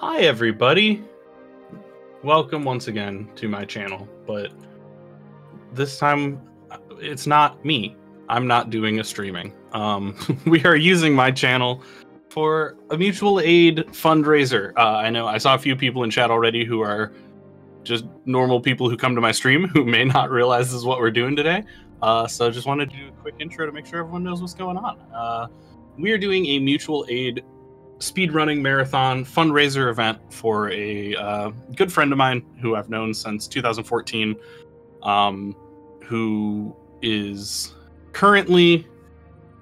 Hi everybody! Welcome once again to my channel, but this time it's not me. I'm not doing a streaming. We are using my channel for a mutual aid fundraiser. I know I saw a few people in chat already who are just normal people who come to my stream who may not realize this is what we're doing today. So just wanted to do a quick intro to make sure everyone knows what's going on. We are doing a mutual aid speedrunning marathon fundraiser event for a good friend of mine who I've known since 2014, who is currently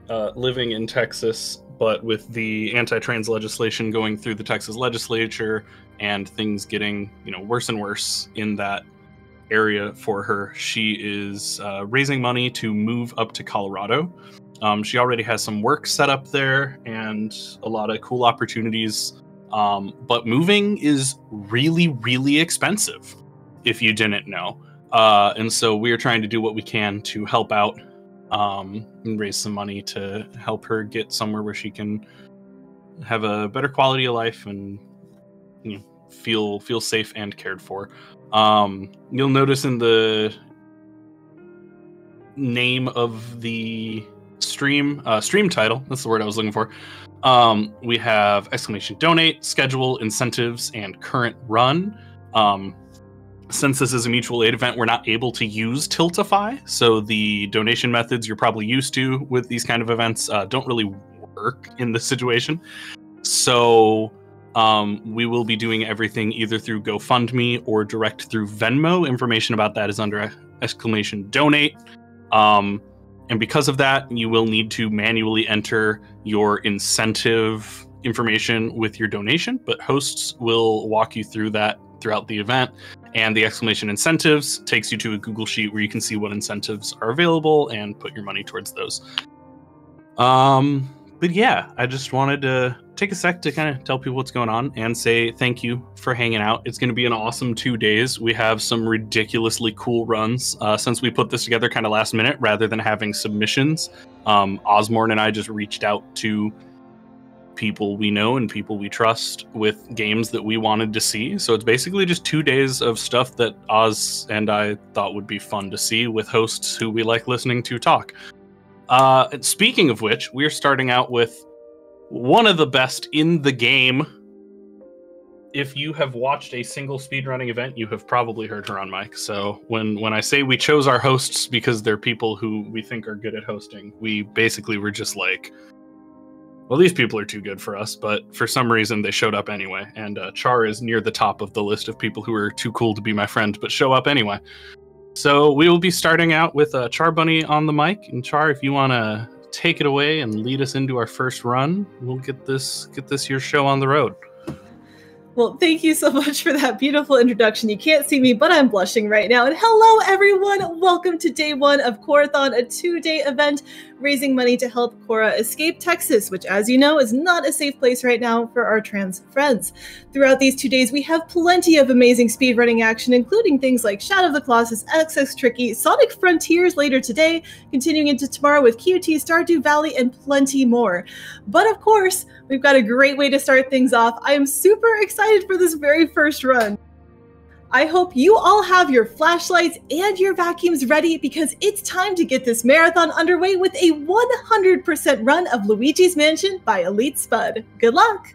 living in Texas, but with the anti-trans legislation going through the Texas legislature and things getting worse and worse in that area for her, she is raising money to move up to Colorado. She already has some work set up there and a lot of cool opportunities, but moving is really, really expensive, if you didn't know. And so we are trying to do what we can to help out and raise some money to help her get somewhere where she can have a better quality of life and feel safe and cared for. You'll notice in the name of the stream title, that's the word I was looking for, we have exclamation donate, schedule, incentives, and current run. Since this is a mutual aid event, we're not able to use Tiltify, so the donation methods you're probably used to with these kind of events don't really work in this situation. So we will be doing everything either through GoFundMe or direct through Venmo. Information about that is under exclamation donate. And because of that, you will need to manually enter your incentive information with your donation, but hosts will walk you through that throughout the event. And the exclamation incentives takes you to a Google Sheet where you can see what incentives are available and put your money towards those. But yeah, I just wanted to take a sec to kind of tell people what's going on and say thank you for hanging out. It's going to be an awesome 2 days. We have some ridiculously cool runs. Since we put this together kind of last minute rather than having submissions, Osmorn and I just reached out to people we know and people we trust with games that we wanted to see. So it's basically just 2 days of stuff that Oz and I thought would be fun to see with hosts who we like listening to talk. Speaking of which, we're starting out with one of the best in the game. If you have watched a single speedrunning event, you have probably heard her on mic. So when I say we chose our hosts because they're people who we think are good at hosting, we basically were just like, well, these people are too good for us, but for some reason they showed up anyway. And Char is near the top of the list of people who are too cool to be my friend, but show up anyway. So we will be starting out with Char Bunny on the mic. And Char, if you want to take it away and lead us into our first run, we'll get this your show on the road. Well, thank you so much for that beautiful introduction. You can't see me, but I'm blushing right now. And hello, everyone. Welcome to day one of Corathon, a 2-day event raising money to help Cora escape Texas, which, as you know, is not a safe place right now for our trans friends. Throughout these 2 days, we have plenty of amazing speedrunning action, including things like Shadow of the Colossus, XX Tricky, Sonic Frontiers later today, continuing into tomorrow with QT, Stardew Valley, and plenty more. But of course, we've got a great way to start things off. I am super excited for this very first run. I hope you all have your flashlights and your vacuums ready because it's time to get this marathon underway with a 100% run of Luigi's Mansion by Elite Spud. Good luck!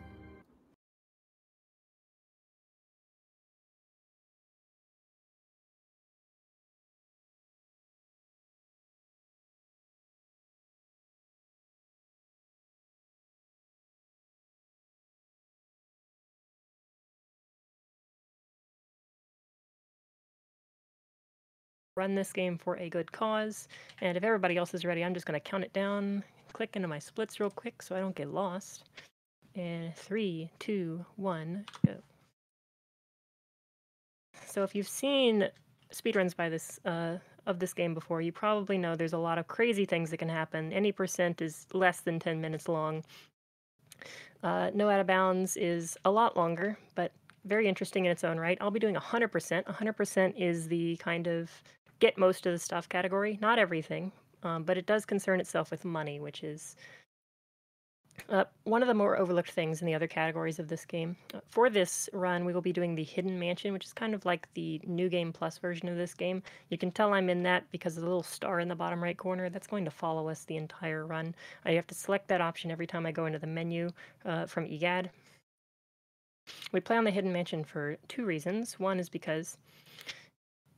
Run this game for a good cause, and if everybody else is ready, I'm just going to count it down, click into my splits real quick so I don't get lost. And 3, 2, 1, go. So if you've seen speedruns by this of this game before, you probably know there's a lot of crazy things that can happen. Any percent is less than 10 minutes long. No Out of Bounds is a lot longer, but very interesting in its own right. I'll be doing 100%. 100% is the kind of get most of the stuff category. Not everything, but it does concern itself with money, which is One of the more overlooked things in the other categories of this game. For this run, we will be doing the Hidden Mansion, which is kind of like the New Game Plus version of this game. You can tell I'm in that because of the little star in the bottom right corner. That's going to follow us the entire run. I have to select that option every time I go into the menu from EGAD. We play on the Hidden Mansion for two reasons. One is because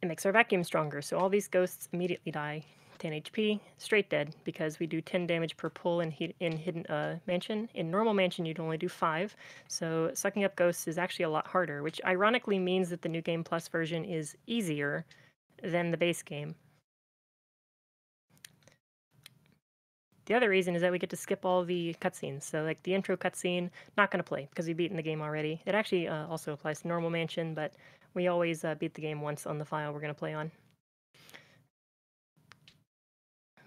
it makes our vacuum stronger, so all these ghosts immediately die. 10 HP, straight dead, because we do 10 damage per pull in Hidden Mansion. In normal Mansion, you'd only do 5, so sucking up ghosts is actually a lot harder, which ironically means that the New Game Plus version is easier than the base game. The other reason is that we get to skip all the cutscenes. So like the intro cutscene, not going to play because we've beaten the game already. It actually also applies to normal Mansion, but we always beat the game once on the file we're going to play on.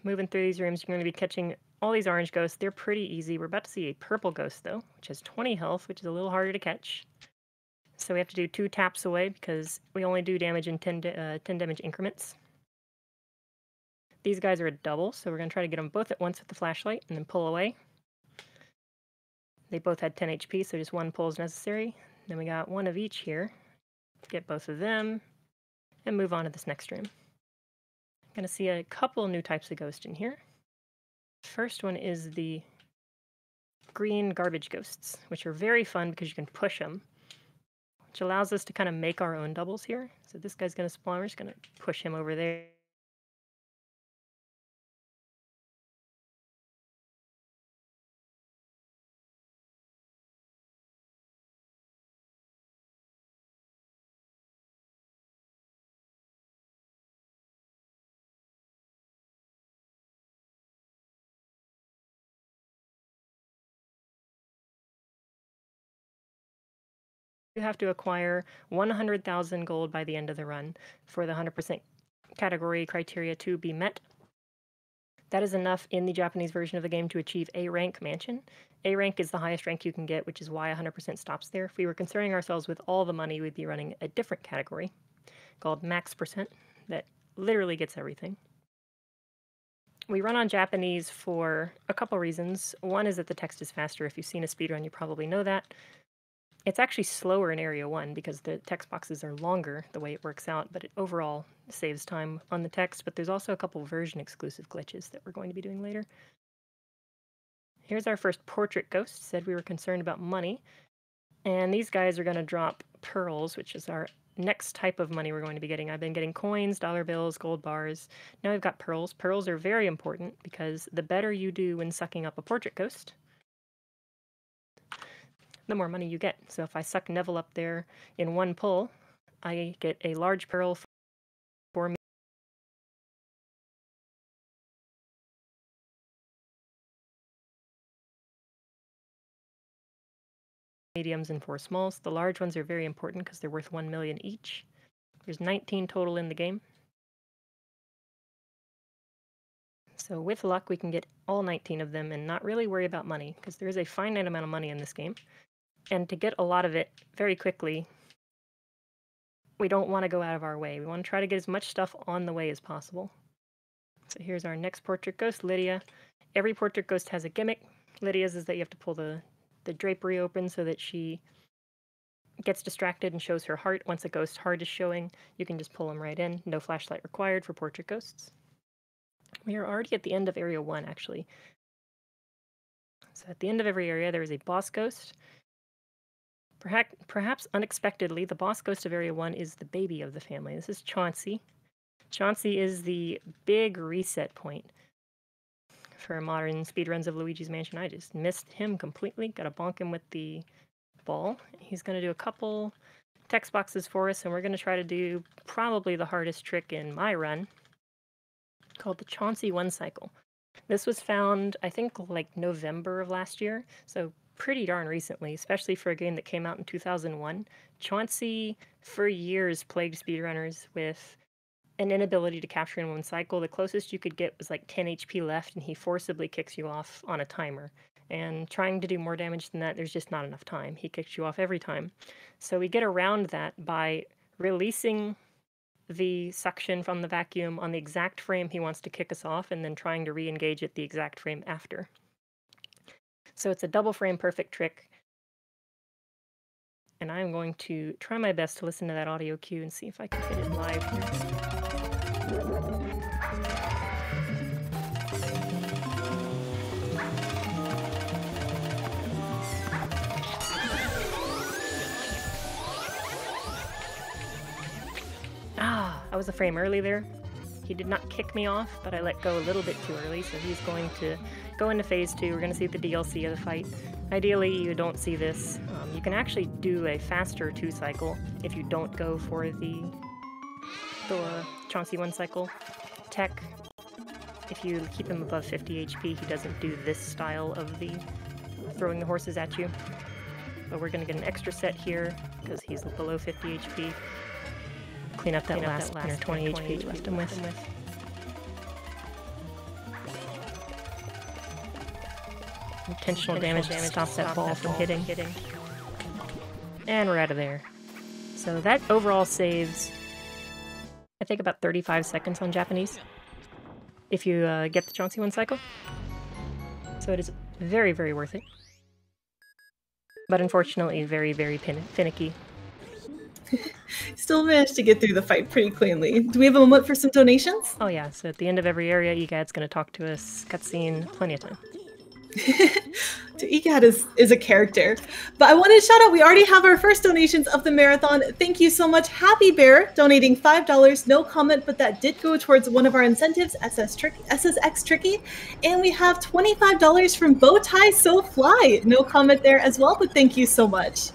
Moving through these rooms, you're going to be catching all these orange ghosts. They're pretty easy. We're about to see a purple ghost, though, which has 20 health, which is a little harder to catch. So we have to do 2 taps away because we only do damage in 10 damage increments. These guys are a double, so we're going to try to get them both at once with the flashlight and then pull away. They both had 10 HP, so just 1 pull is necessary. Then we got 1 of each here. Get both of them and move on to this next room. Going to see a couple new types of ghost in here. First one is the green garbage ghosts, which are very fun because you can push them, which allows us to kind of make our own doubles here. So this guy's going to spawn. We're just going to push him over there. You have to acquire 100,000 gold by the end of the run for the 100% category criteria to be met. That is enough in the Japanese version of the game to achieve A rank Mansion. A rank is the highest rank you can get, which is why 100% stops there. If we were concerning ourselves with all the money, we'd be running a different category called Max Percent that literally gets everything. We run on Japanese for a couple reasons. One is that the text is faster. If you've seen a speedrun, you probably know that. It's actually slower in Area 1 because the text boxes are longer the way it works out, but it overall saves time on the text. But there's also a couple version-exclusive glitches that we're going to be doing later. Here's our first portrait ghost. Said we were concerned about money. And these guys are going to drop pearls, which is our next type of money we're going to be getting. I've been getting coins, dollar bills, gold bars. Now we've got pearls. Pearls are very important because the better you do when sucking up a portrait ghost, the more money you get. So if I suck Neville up there in 1 pull, I get a large pearl for me. Mediums and 4 smalls. The large ones are very important because they're worth 1 million each. There's 19 total in the game. So with luck, we can get all 19 of them and not really worry about money because there is a finite amount of money in this game. And to get a lot of it very quickly, we don't want to go out of our way. We want to try to get as much stuff on the way as possible. So here's our next portrait ghost, Lydia. Every portrait ghost has a gimmick. Lydia's is that you have to pull the drapery open so that she gets distracted and shows her heart. Once a ghost heart is showing, you can just pull them right in. No flashlight required for portrait ghosts. We are already at the end of Area 1, actually. So at the end of every area, there is a boss ghost. Perhaps unexpectedly, the boss ghost of Area 1 is the baby of the family. This is Chauncey. Chauncey is the big reset point for modern speedruns of Luigi's Mansion. I just missed him completely. Gotta bonk him with the ball. He's gonna do a couple text boxes for us, and we're gonna try to do probably the hardest trick in my run, called the Chauncey 1 cycle. This was found, I think, like November of last year, so pretty darn recently, especially for a game that came out in 2001. Chauncey, for years, plagued speedrunners with an inability to capture in 1 cycle. The closest you could get was like 10 HP left, and he forcibly kicks you off on a timer. And trying to do more damage than that, there's just not enough time. He kicks you off every time. So we get around that by releasing the suction from the vacuum on the exact frame he wants to kick us off, and then trying to re-engage it the exact frame after. So it's a double frame perfect trick. And I'm going to try my best to listen to that audio cue and see if I can hit it live here. I was a frame early there. He did not kick me off, but I let go a little bit too early, so he's going to go into phase 2. We're going to see the DLC of the fight. Ideally, you don't see this. You can actually do a faster 2 cycle if you don't go for the chunky 1 cycle tech. If you keep him above 50 HP, he doesn't do this style of the throwing the horses at you. But we're going to get an extra set here because he's below 50 HP. Clean up that last 20 HP left him with. Intentional damage to stop that ball from hitting. And we're out of there. So that overall saves, I think, about 35 seconds on Japanese, if you get the chunky 1 cycle. So it is very, very worth it. But unfortunately, very, very finicky. Still managed to get through the fight pretty cleanly. Do we have a moment for some donations? Oh yeah, so at the end of every area, EGAD's going to talk to us. Cutscene, plenty of time. EGAD is a character. But I wanted to shout out, we already have our first donations of the marathon. Thank you so much. Happy Bear donating $5. No comment, but that did go towards one of our incentives, SSX Tricky. And we have $25 from Bowtie So Fly. No comment there as well, but thank you so much.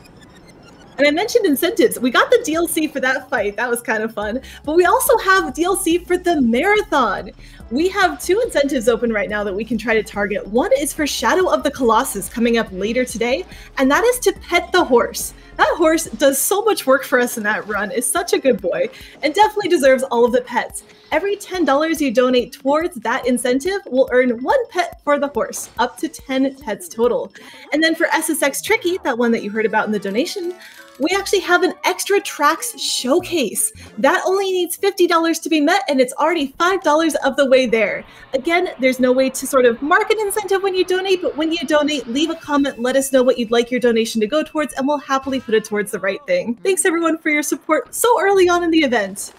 And I mentioned incentives. We got the DLC for that fight. That was kind of fun. But we also have DLC for the marathon. We have 2 incentives open right now that we can try to target. One is for Shadow of the Colossus coming up later today, and that is to pet the horse. That horse does so much work for us in that run. Is such a good boy and definitely deserves all of the pets. Every $10 you donate towards that incentive will earn 1 pet for the horse, up to 10 pets total. And then for SSX Tricky, that one that you heard about in the donation, we actually have an extra tracks showcase. That only needs $50 to be met, and it's already $5 of the way there. Again, there's no way to sort of mark an incentive when you donate, but when you donate, leave a comment, let us know what you'd like your donation to go towards, and we'll happily put it towards the right thing. Thanks everyone for your support so early on in the event.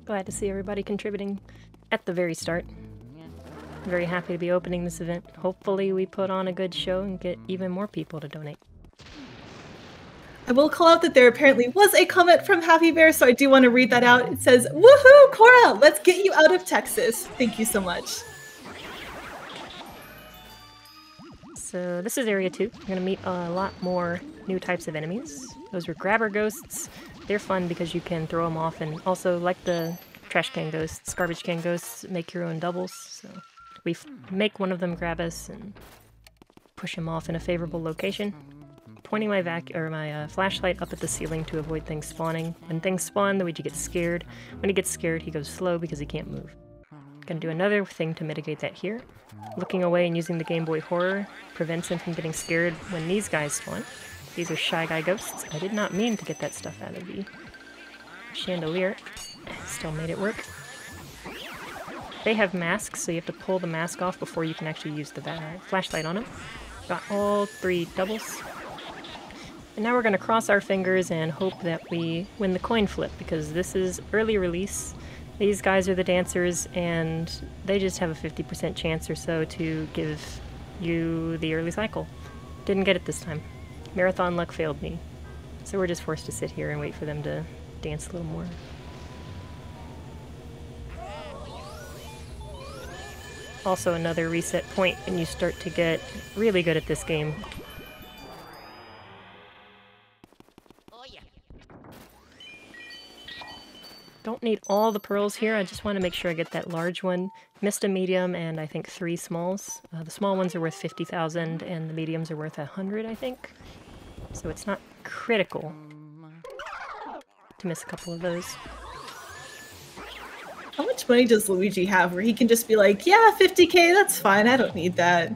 Glad to see everybody contributing at the very start. Very happy to be opening this event. Hopefully we put on a good show and get even more people to donate. I will call out that there apparently was a comment from Happy Bear, so I do want to read that out. It says, "Woohoo, Cora! Let's get you out of Texas." Thank you so much. So this is Area 2. You're going to meet a lot more new types of enemies. Those were grabber ghosts. They're fun because you can throw them off, and also, like the trash can ghosts, garbage can ghosts, make your own doubles. So we make one of them grab us and push him off in a favorable location. Pointing my flashlight up at the ceiling to avoid things spawning. When things spawn, Luigi gets scared. When he gets scared, he goes slow because he can't move. Gonna do another thing to mitigate that here. Looking away and using the Game Boy Horror prevents him from getting scared when these guys spawn. These are Shy Guy ghosts. I did not mean to get that stuff out of the chandelier. Still made it work. They have masks, so you have to pull the mask off before you can actually use the flashlight on them. Got all 3 doubles. And now we're going to cross our fingers and hope that we win the coin flip, because this is early release. These guys are the dancers, and they just have a 50% chance or so to give you the early cycle. Didn't get it this time. Marathon luck failed me. So we're just forced to sit here and wait for them to dance a little more. Also another reset point when you start to get really good at this game. Don't need all the pearls here, I just want to make sure I get that large one. Missed a medium and I think 3 smalls. The small ones are worth 50,000 and the mediums are worth 100, I think. So it's not critical to miss a couple of those. How much money does Luigi have where he can just be like, yeah, 50k, that's fine, I don't need that?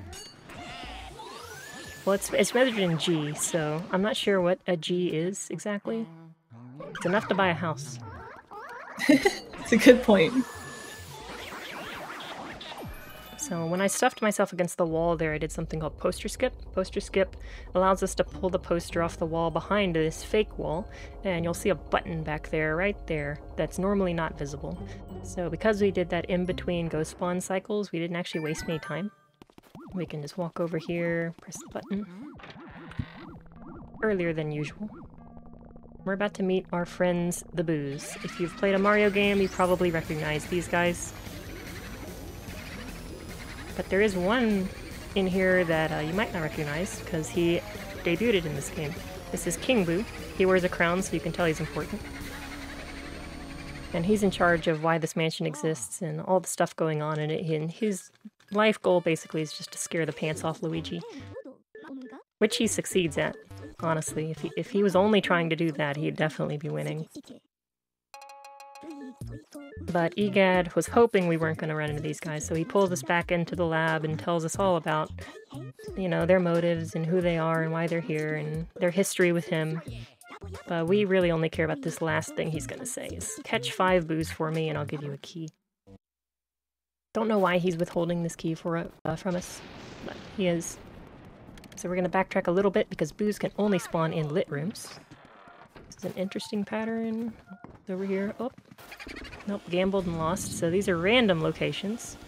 Well, it's measured in G, so I'm not sure what a G is exactly. It's enough to buy a house. It's a good point. So when I stuffed myself against the wall there, I did something called poster skip. Poster skip allows us to pull the poster off the wall behind this fake wall, and you'll see a button back there, right there, that's normally not visible. So because we did that in between ghost spawn cycles, we didn't actually waste any time. We can just walk over here, press the button. Earlier than usual. We're about to meet our friends, the Boos. If you've played a Mario game, you probably recognize these guys. But there is one in here that you might not recognize, because he debuted in this game. This is King Boo. He wears a crown, so you can tell he's important. And he's in charge of why this mansion exists and all the stuff going on in it. And his life goal, basically, is just to scare the pants off Luigi. Which he succeeds at, honestly. If he was only trying to do that, he'd definitely be winning. But Egad was hoping we weren't going to run into these guys, so he pulls us back into the lab and tells us all about, you know, their motives and who they are and why they're here and their history with him. But we really only care about this last thing he's going to say, is catch 5 Boos for me and I'll give you a key. Don't know why he's withholding this key from us, but he is. So we're going to backtrack a little bit because Boos can only spawn in lit rooms. This is an interesting pattern. It's over here. Oh. Nope, gambled and lost. So these are random locations.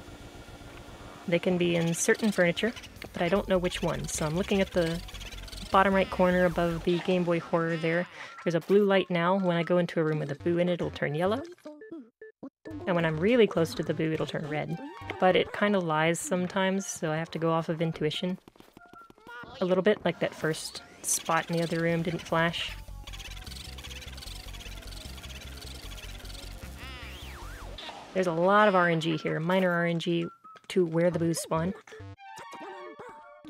They can be in certain furniture, but I don't know which one. So I'm looking at the bottom right corner above the Game Boy Horror there. There's a blue light now. When I go into a room with a Boo in it, it'll turn yellow. And when I'm really close to the Boo, it'll turn red. But it kind of lies sometimes, so I have to go off of intuition. A little bit, like that first spot in the other room didn't flash. There's a lot of RNG here, minor RNG to where the Boos spawn.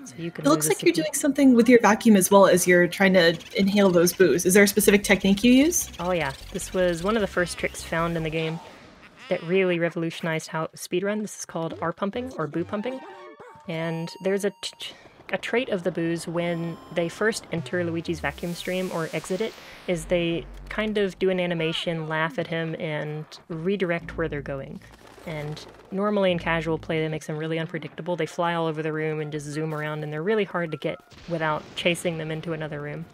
So you can it looks like you're doing something with your vacuum as well as you're trying to inhale those Boos. Is there a specific technique you use? Oh yeah, this was one of the first tricks found in the game that really revolutionized how speedrun. This is called R-pumping, or Boo pumping. And there's a trait of the Boos when they first enter Luigi's vacuum stream or exit it, is they kind of do an animation, laugh at him, and redirect where they're going. And normally in casual play that makes them really unpredictable. They fly all over the room and just zoom around, and they're really hard to get without chasing them into another room.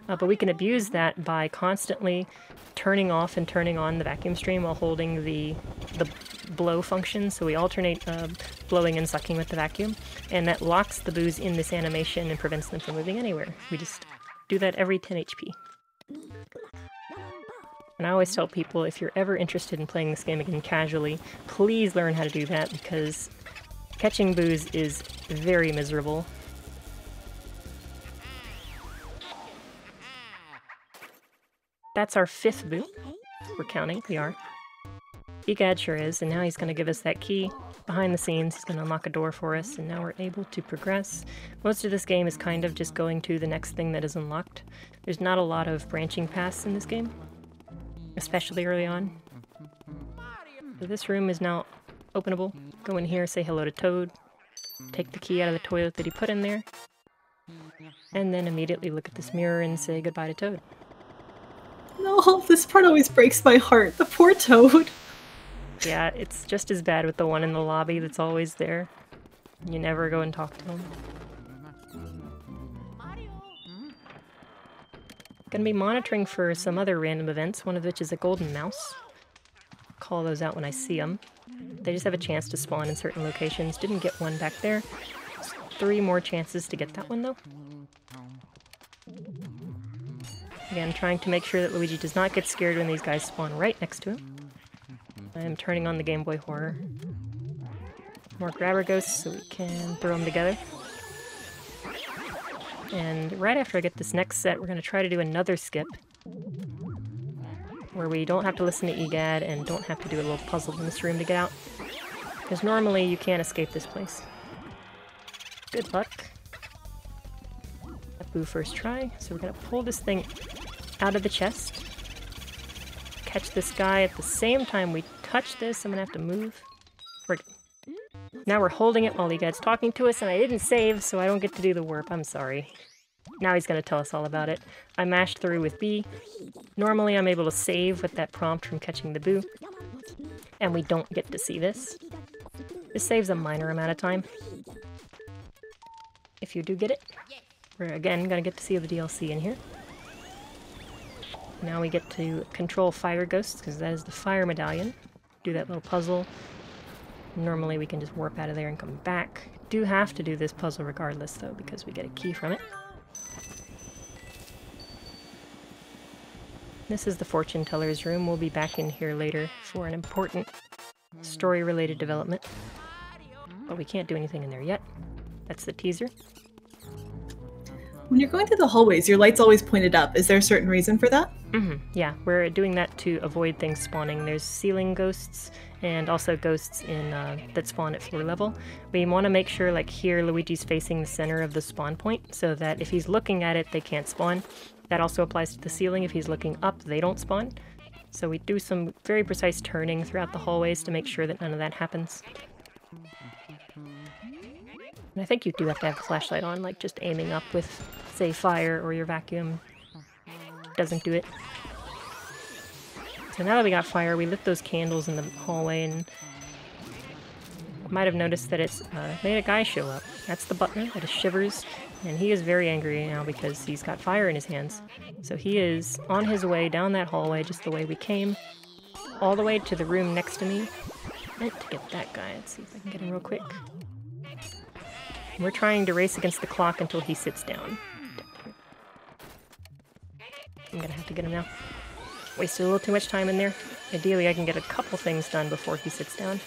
But we can abuse that by constantly turning off and turning on the vacuum stream while holding the blow function. So we alternate blowing and sucking with the vacuum, and that locks the Boos in this animation and prevents them from moving anywhere. We just do that every 10 HP. And I always tell people, if you're ever interested in playing this game again casually, please learn how to do that, because catching Boos is very miserable. That's our 5th Boo. We're counting, we are. Egad sure is, and now he's going to give us that key. Behind the scenes, he's going to unlock a door for us, and now we're able to progress. Most of this game is kind of just going to the next thing that is unlocked. There's not a lot of branching paths in this game, especially early on. So this room is now openable. Go in here, say hello to Toad, take the key out of the toilet that he put in there, and then immediately look at this mirror and say goodbye to Toad. No, this part always breaks my heart. The poor Toad. Yeah, it's just as bad with the one in the lobby that's always there. You never go and talk to him. Gonna be monitoring for some other random events, one of which is a golden mouse. Call those out when I see them. They just have a chance to spawn in certain locations. Didn't get one back there. 3 more chances to get that one though. Again, trying to make sure that Luigi does not get scared when these guys spawn right next to him. I am turning on the Game Boy Horror. More grabber ghosts so we can throw them together. And right after I get this next set, we're going to try to do another skip. Where we don't have to listen to Egad and don't have to do a little puzzle in this room to get out. Because normally you can't escape this place. Good luck. Boo first try. So we're going to pull this thing out of the chest. Catch this guy at the same time we touch this. I'm going to have to move. Now we're holding it while Egad's talking to us, and I didn't save, so I don't get to do the warp. I'm sorry. Now he's going to tell us all about it. I mashed through with B. Normally I'm able to save with that prompt from catching the Boo. And we don't get to see this. This saves a minor amount of time. If you do get it. We're again gonna get to see the DLC in here. Now we get to control fire ghosts, because that is the fire medallion. Do that little puzzle. Normally we can just warp out of there and come back. Do have to do this puzzle regardless though, because we get a key from it. This is the fortune teller's room. We'll be back in here later for an important story-related development. But we can't do anything in there yet. That's the teaser. When you're going through the hallways, your light's always pointed up. Is there a certain reason for that? Yeah, we're doing that to avoid things spawning. There's ceiling ghosts and also ghosts in that spawn at floor level. We want to make sure, like here, Luigi's facing the center of the spawn point, so that if he's looking at it, they can't spawn. That also applies to the ceiling. If he's looking up, they don't spawn. So we do some very precise turning throughout the hallways to make sure that none of that happens. And I think you do have to have the flashlight on, like just aiming up with, say, fire or your vacuum doesn't do it. So now that we got fire, we lit those candles in the hallway, and you might have noticed that it's made a guy show up. That's the butler, that is Shivers, and he is very angry now because he's got fire in his hands. So he is on his way down that hallway just the way we came, all the way to the room next to me. I meant to get that guy. Let's see if I can get him real quick. We're trying to race against the clock until he sits down. I'm gonna have to get him now. Wasted a little too much time in there. Ideally, I can get a couple things done before he sits down.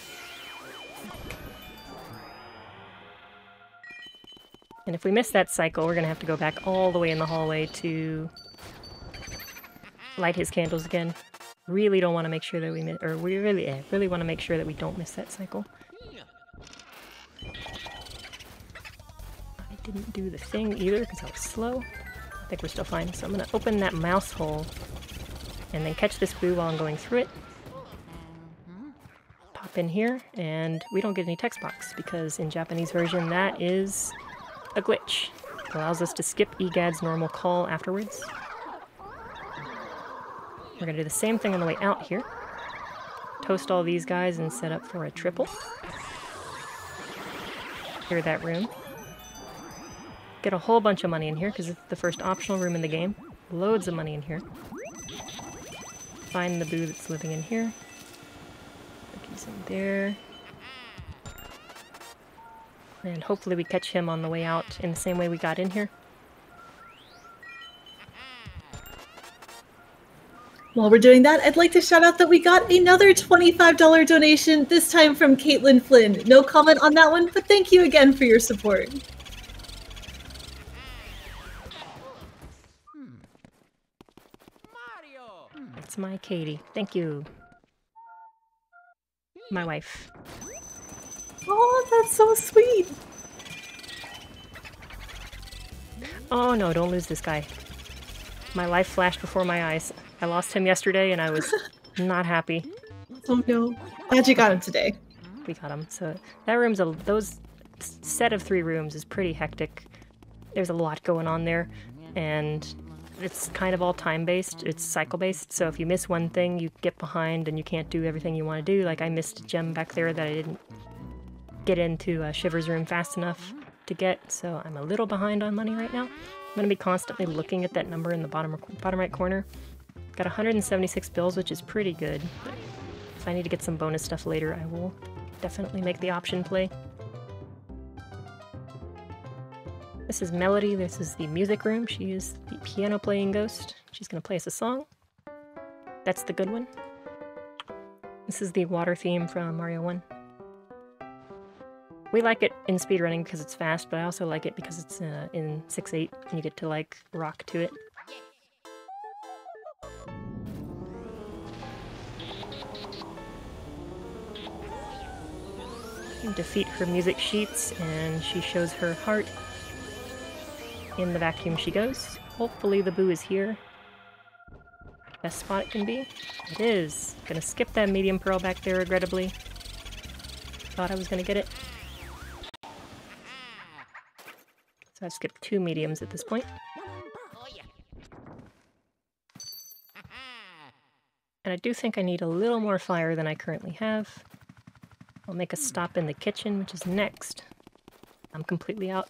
And if we miss that cycle, we're gonna have to go back all the way in the hallway to light his candles again. Really don't want to make sure that we miss, or we really want to make sure that we don't miss that cycle. I didn't do the thing either because I was slow. I think we're still fine. So I'm gonna open that mouse hole and then catch this boo while I'm going through it. Pop in here, and we don't get any text box because in Japanese version that is a glitch. It allows us to skip EGAD's normal call afterwards. We're gonna do the same thing on the way out here. Toast all these guys and set up for a triple. Clear that room. Get a whole bunch of money in here because it's the first optional room in the game. Loads of money in here. Find the boo that's living in here. Look, he's in there. And hopefully we catch him on the way out in the same way we got in here. While we're doing that, I'd like to shout out that we got another $25 donation, this time from Caitlin Flynn. No comment on that one, but thank you again for your support. That's my Katie. Thank you. My wife. Oh, that's so sweet. Oh no, don't lose this guy. My life flashed before my eyes. I lost him yesterday and I was not happy. Oh no. Glad you got him today. We got him. So that room's those set of 3 rooms is pretty hectic. There's a lot going on there, and it's kind of all time-based. It's cycle-based, so if you miss one thing, you get behind and you can't do everything you want to do. Like I missed a gem back there that I didn't get into Shiver's room fast enough to get, so I'm a little behind on money right now. I'm going to be constantly looking at that number in the bottom right corner. Got 176 bills, which is pretty good, but if I need to get some bonus stuff later, I will definitely make the option play. This is Melody. This is the music room. She is the piano playing ghost. She's going to play us a song. That's the good one. This is the water theme from Mario 1. We like it in speedrunning because it's fast, but I also like it because it's in 6/8 and you get to like rock to it. You defeat her music sheets and she shows her heart. In the vacuum she goes. Hopefully the boo is here. Best spot it can be. It is. Gonna skip that medium pearl back there regrettably. Thought I was gonna get it. So I've skipped 2 mediums at this point. And I do think I need a little more fire than I currently have. I'll make a stop in the kitchen, which is next. I'm completely out.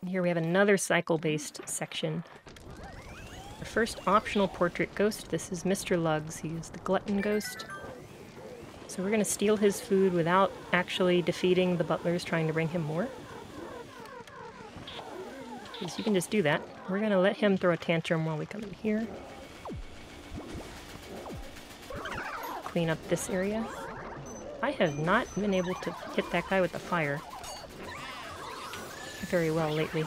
Here we have another cycle-based section. The first optional portrait ghost, this is Mr. Lugs. He is the glutton ghost. So we're going to steal his food without actually defeating the butlers trying to bring him more. Because you can just do that. We're going to let him throw a tantrum while we come in here. Clean up this area. I have not been able to hit that guy with the fire very well lately.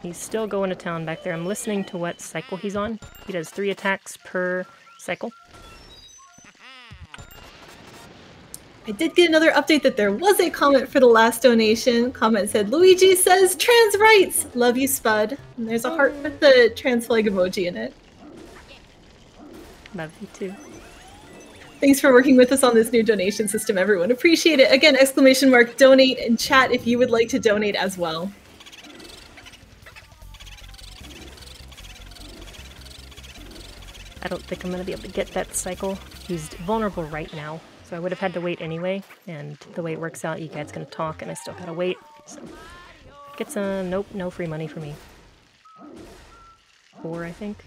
He's still going to town back there. I'm listening to what cycle he's on. He does 3 attacks per cycle. I did get another update that there was a comment for the last donation. Comment said, Luigi says, trans rights! Love you, Spud. And there's a heart with the trans flag emoji in it. Love you too. Thanks for working with us on this new donation system, everyone. Appreciate it. Again, !donate in chat if you would like to donate as well. I don't think I'm going to be able to get that cycle. He's vulnerable right now, so I would have had to wait anyway, and the way it works out, you guys going to talk, and I still gotta wait, so... Get some... Nope, no free money for me. 4, I think.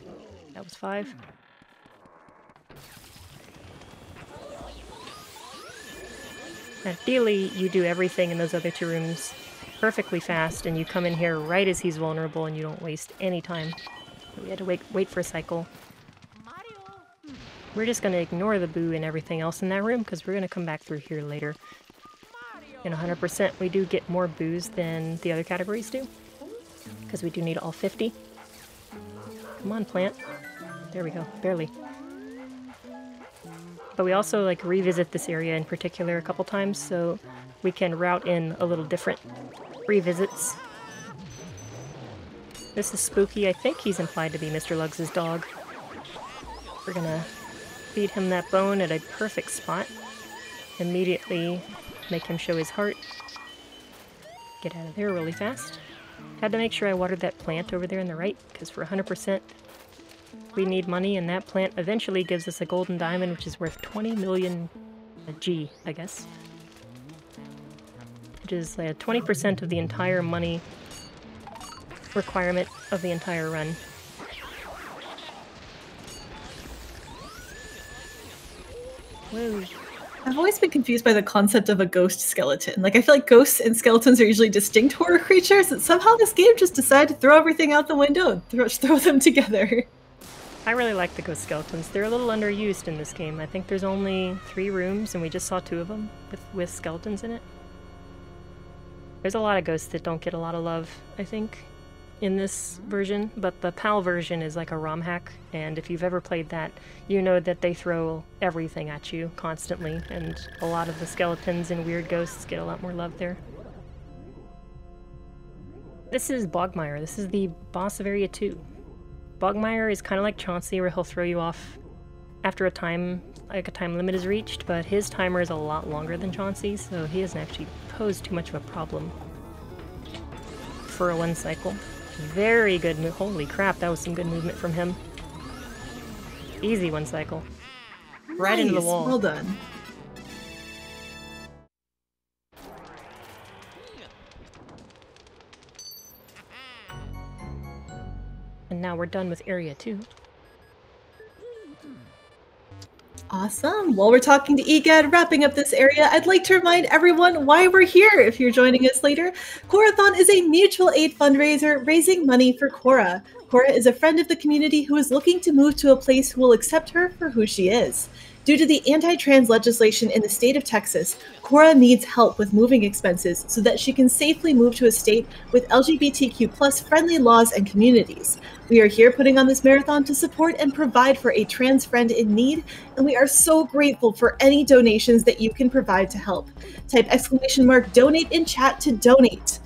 That was 5. Ideally, you do everything in those other 2 rooms perfectly fast, and you come in here right as he's vulnerable, and you don't waste any time. So we had to wait for a cycle. We're just going to ignore the boo and everything else in that room, because we're going to come back through here later. In 100%, we do get more boos than the other categories do, because we do need all 50. Come on, plant. There we go. Barely. But we also like revisit this area in particular a couple times, so we can route in a little different revisits. This is spooky. I think he's implied to be Mr. Lugs' dog. We're gonna feed him that bone at a perfect spot. Immediately make him show his heart. Get out of there really fast. Had to make sure I watered that plant over there on the right, because for 100% we need money, and that plant eventually gives us a golden diamond, which is worth 20 million G, I guess. Which is 20% of the entire money requirement of the entire run. Whoa. I've always been confused by the concept of a ghost skeleton. Like, I feel like ghosts and skeletons are usually distinct horror creatures, and somehow this game just decided to throw everything out the window and throw them together. I really like the ghost skeletons. They're a little underused in this game. I think there's only 3 rooms, and we just saw 2 of them with skeletons in it. There's a lot of ghosts that don't get a lot of love, I think, in this version, but the PAL version is like a ROM hack, and if you've ever played that, you know that they throw everything at you constantly, and a lot of the skeletons and weird ghosts get a lot more love there. This is Bogmire. This is the boss of Area 2. Bogmire is kind of like Chauncey, where he'll throw you off after a time limit is reached, but his timer is a lot longer than Chauncey's, so he doesn't actually pose too much of a problem for a 1 cycle. Very good move. Holy crap, that was some good movement from him. Easy 1 cycle. Right into the wall. Well done. And now we're done with Area 2. Awesome. While we're talking to EGAD, wrapping up this area, I'd like to remind everyone why we're here. If you're joining us later, Corathon is a mutual aid fundraiser raising money for Cora. Cora is a friend of the community who is looking to move to a place who will accept her for who she is. Due to the anti-trans legislation in the state of Texas, Cora needs help with moving expenses so that she can safely move to a state with LGBTQ+ friendly laws and communities. We are here putting on this marathon to support and provide for a trans friend in need, and we are so grateful for any donations that you can provide to help. Type !donate in chat to donate.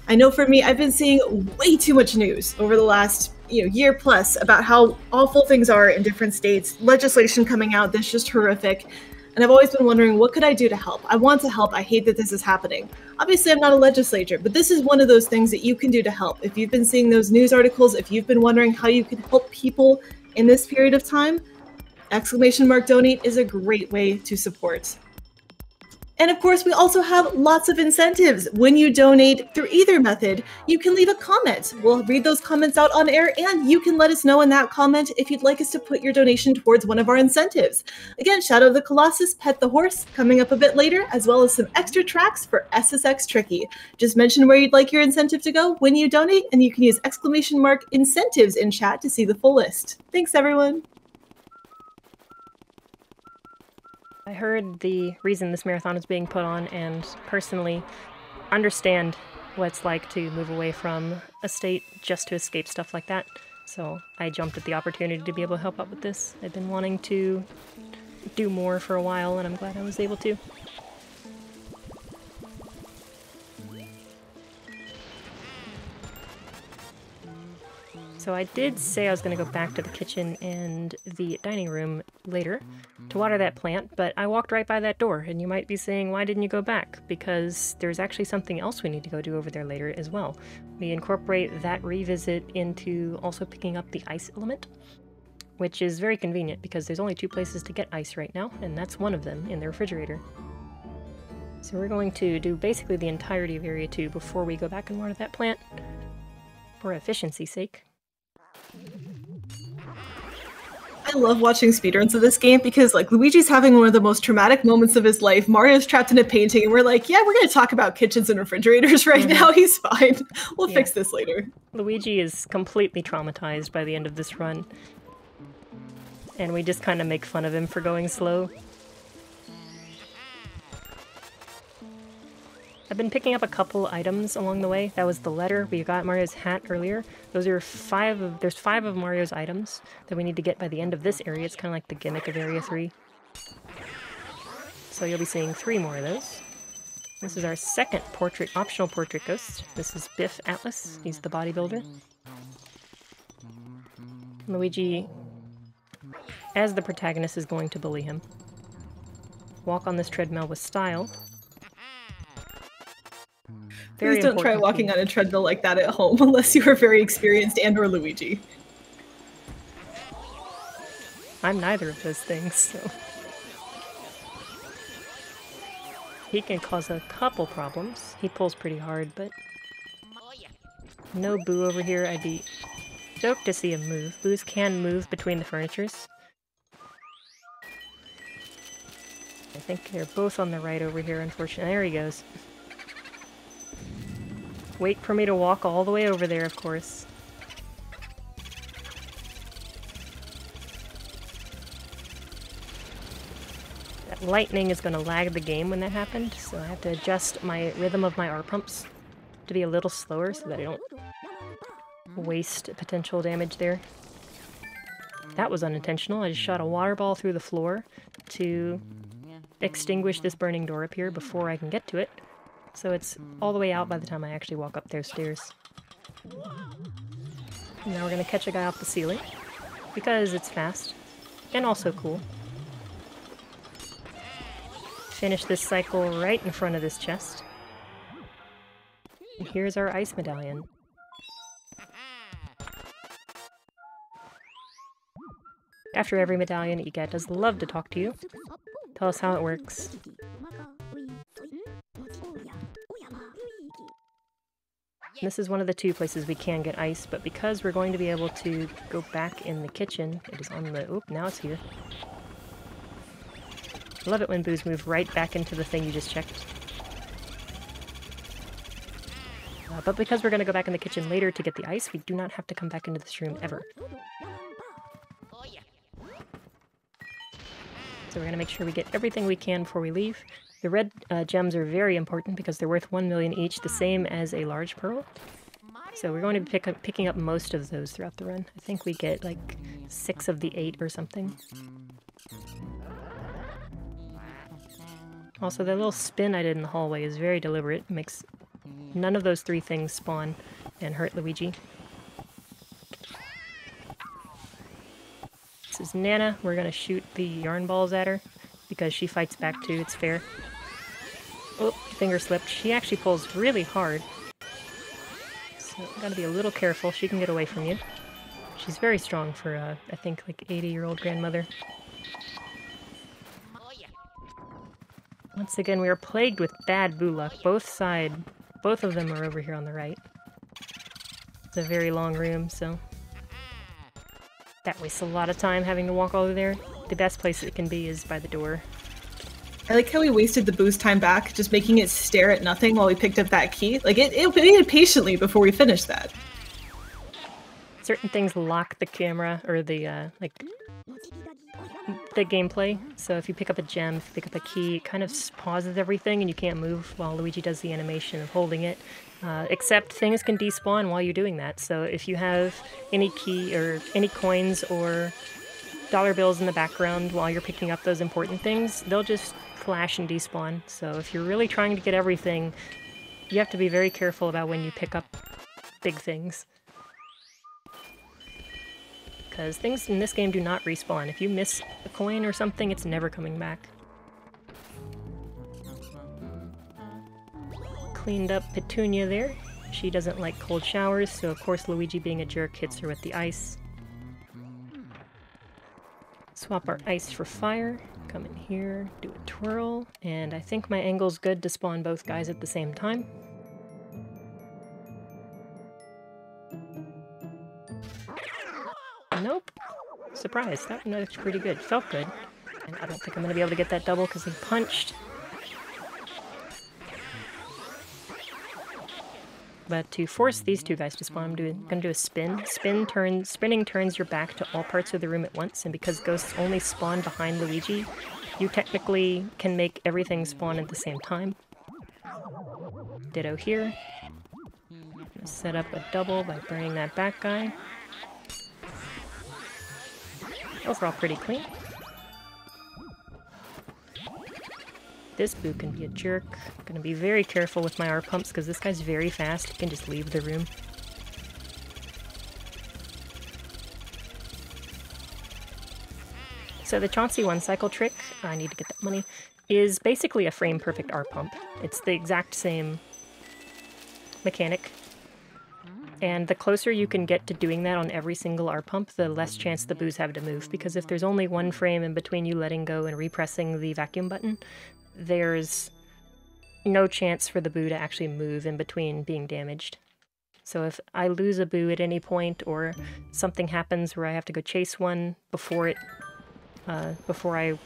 I know for me, I've been seeing way too much news over the last year plus about how awful things are in different states, legislation coming out that's just horrific. And I've always been wondering, what could I do to help? I want to help. I hate that this is happening. Obviously, I'm not a legislator, but this is one of those things that you can do to help. If you've been seeing those news articles, if you've been wondering how you can help people in this period of time, !donate is a great way to support. And of course, we also have lots of incentives. When you donate through either method, you can leave a comment. We'll read those comments out on air, and you can let us know in that comment if you'd like us to put your donation towards one of our incentives. Again, Shadow of the Colossus, Pet the Horse, coming up a bit later, as well as some extra tracks for SSX Tricky. Just mention where you'd like your incentive to go when you donate, and you can use !incentives in chat to see the full list. Thanks, everyone. I heard the reason this marathon is being put on and personally understand what it's like to move away from a state just to escape stuff like that. So I jumped at the opportunity to be able to help out with this. I've been wanting to do more for a while and I'm glad I was able to. So I did say I was going to go back to the kitchen and the dining room later to water that plant, but I walked right by that door, and you might be saying, why didn't you go back? Because there's actually something else we need to go do over there later as well. We incorporate that revisit into also picking up the ice element, which is very convenient because there's only 2 places to get ice right now, and that's one of them in the refrigerator. So we're going to do basically the entirety of Area 2 before we go back and water that plant, for efficiency's sake. I love watching speedruns of this game because, like, Luigi's having one of the most traumatic moments of his life. Mario's trapped in a painting, and we're like, yeah, we're going to talk about kitchens and refrigerators right now. He's fine. We'll fix this later. Luigi is completely traumatized by the end of this run. And we just kind of make fun of him for going slow. I've been picking up a couple items along the way. That was the letter. We got Mario's hat earlier. Those are there's 5 of Mario's items that we need to get by the end of this area. It's kind of like the gimmick of Area 3. So you'll be seeing 3 more of those. This is our second optional portrait ghost. This is Biff Atlas. He's the bodybuilder. Luigi, as the protagonist, is going to bully him. Walk on this treadmill with style. Please don't try walking on a treadmill like that at home unless you are very experienced and or Luigi. I'm neither of those things, so... He can cause a couple problems. He pulls pretty hard, but... No Boo over here. I'd be stoked to see him move. Boos can move between the furnitures. I think they're both on the right over here, unfortunately. There he goes. Wait for me to walk all the way over there, of course. That lightning is going to lag the game when that happened, so I have to adjust my rhythm of my R-pumps to be a little slower so that I don't waste potential damage there. That was unintentional. I just shot a water ball through the floor to extinguish this burning door up here before I can get to it. So it's all the way out by the time I actually walk up those stairs. Now we're going to catch a guy off the ceiling, because it's fast, and also cool. Finish this cycle right in front of this chest. And here's our ice medallion. After every medallion that you get, does love to talk to you. Tell us how it works. This is one of the 2 places we can get ice, but because we're going to be able to go back in the kitchen, it is on the... Oop, now it's here. I love it when Boos move right back into the thing you just checked. But because we're going to go back in the kitchen later to get the ice, we do not have to come back into this room ever. So we're going to make sure we get everything we can before we leave. The red gems are very important because they're worth 1 million each, the same as a large pearl. So we're going to be picking up most of those throughout the run. I think we get like 6 of the 8 or something. Also, that little spin I did in the hallway is very deliberate. It makes none of those 3 things spawn and hurt Luigi. This is Nana. We're going to shoot the yarn balls at her. because she fights back too, it's fair. Oh, finger slipped. She actually pulls really hard. So gotta be a little careful. She can get away from you. She's very strong for, I think, like 80-year-old grandmother. Once again, we are plagued with bad boo luck. Both of them are over here on the right. It's a very long room, so that wastes a lot of time having to walk all over there. The best place it can be is by the door. I like how we wasted the boost time back, just making it stare at nothing while we picked up that key. Like, it waited patiently before we finished that. Certain things lock the camera, or the, the gameplay. So if you pick up a gem, if you pick up a key, it kind of pauses everything and you can't move while Luigi does the animation of holding it. Except things can despawn while you're doing that. So if you have any key or any coins or dollar bills in the background while you're picking up those important things, they'll just flash and despawn. So if you're really trying to get everything, you have to be very careful about when you pick up big things. Because things in this game do not respawn. If you miss a coin or something, it's never coming back. Cleaned up Petunia there. She doesn't like cold showers, so of course Luigi, being a jerk, hits her with the ice. Swap our ice for fire. Come in here, do a twirl, and I think my angle's good to spawn both guys at the same time. Nope. Surprise. That one looks pretty good. Felt good. And I don't think I'm going to be able to get that double because he punched. But to force these two guys to spawn, I'm going to do a spin. Spinning turns your back to all parts of the room at once, and because ghosts only spawn behind Luigi, you technically can make everything spawn at the same time. Ditto here. Set up a double by burning that back guy. Overall pretty clean. This boo can be a jerk. I'm gonna be very careful with my R-pumps because this guy's very fast. He can just leave the room. So the Chauncey one-cycle trick, I need to get that money, is basically a frame-perfect R-pump. It's the exact same mechanic. And the closer you can get to doing that on every single R-pump, the less chance the boos have to move. Because if there's only one frame in between you letting go and repressing the vacuum button, there's no chance for the boo to actually move in between being damaged. So if I lose a boo at any point, or something happens where I have to go chase one before I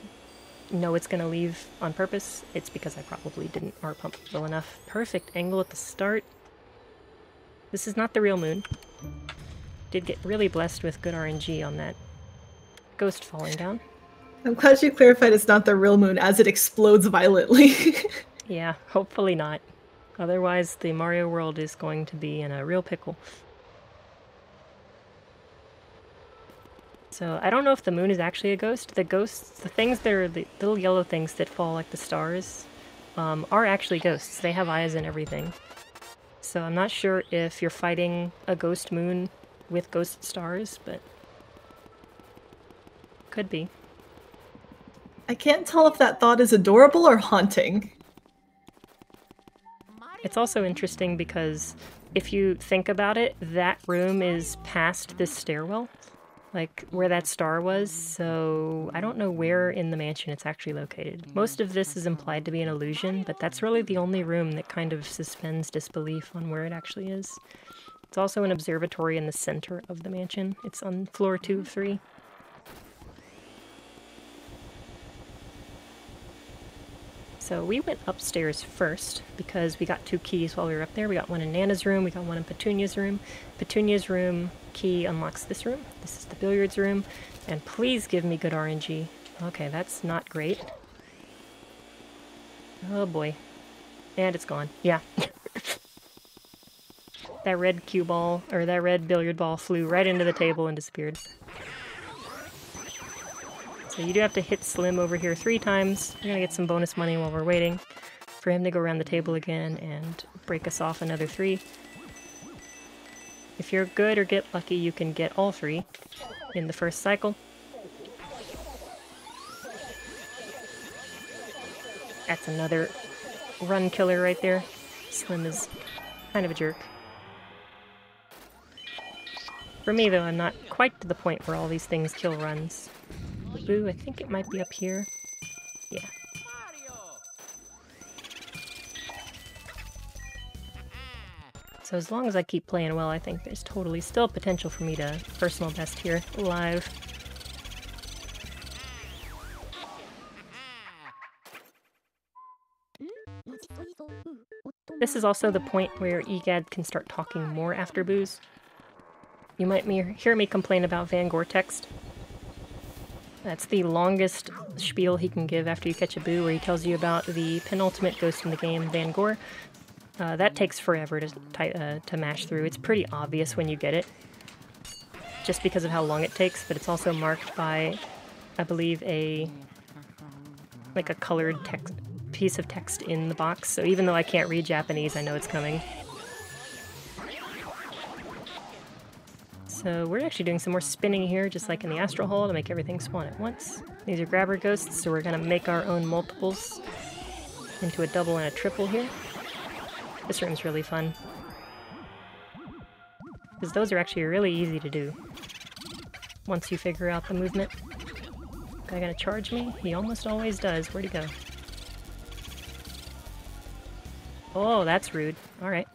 know it's going to leave on purpose, it's because I probably didn't R-pump well enough. Perfect angle at the start. This is not the real moon. Did get really blessed with good RNG on that ghost falling down. I'm glad you clarified it's not the real moon as it explodes violently. Yeah, hopefully not. Otherwise, the Mario world is going to be in a real pickle. So, I don't know if the moon is actually a ghost. The ghosts, the things that are the little yellow things that fall like the stars, are actually ghosts. They have eyes and everything. So I'm not sure if you're fighting a ghost moon with ghost stars, but could be. I can't tell if that thought is adorable or haunting. It's also interesting because if you think about it, that room is past this stairwell, like where that star was, so I don't know where in the mansion it's actually located. Most of this is implied to be an illusion, but that's really the only room that kind of suspends disbelief on where it actually is. It's also an observatory in the center of the mansion. It's on floor 2 of 3. So we went upstairs first because we got 2 keys while we were up there. We got one in Nana's room, we got one in Petunia's room. Petunia's room key unlocks this room. This is the billiards room. And please give me good RNG. Okay, that's not great. Oh boy. And it's gone. Yeah. That red cue ball, or that red billiard ball flew right into the table and disappeared. So you do have to hit Slim over here 3 times. We're gonna get some bonus money while we're waiting for him to go around the table again and break us off another 3. If you're good or get lucky, you can get all 3 in the first cycle. That's another run killer right there. Slim is kind of a jerk. For me, though, I'm not quite to the point where all these things kill runs. The boo, I think it might be up here. Yeah. So as long as I keep playing well, I think there's totally still potential for me to personal best here, live. This is also the point where EGAD can start talking more after boos. You might hear me complain about Van Gore text. That's the longest spiel he can give after you catch a boo, where he tells you about the penultimate ghost in the game, Van Gore. That takes forever to mash through. It's pretty obvious when you get it, just because of how long it takes, but it's also marked by, I believe, a colored piece of text in the box, so even though I can't read Japanese, I know it's coming. So we're actually doing some more spinning here, just like in the Astral Hall, to make everything spawn at once. These are grabber ghosts, so we're gonna make our own multiples into a double and a triple here. This room's really fun, because those are actually really easy to do once you figure out the movement. Guy gonna charge me? He almost always does. Where'd he go? Oh, that's rude. Alright.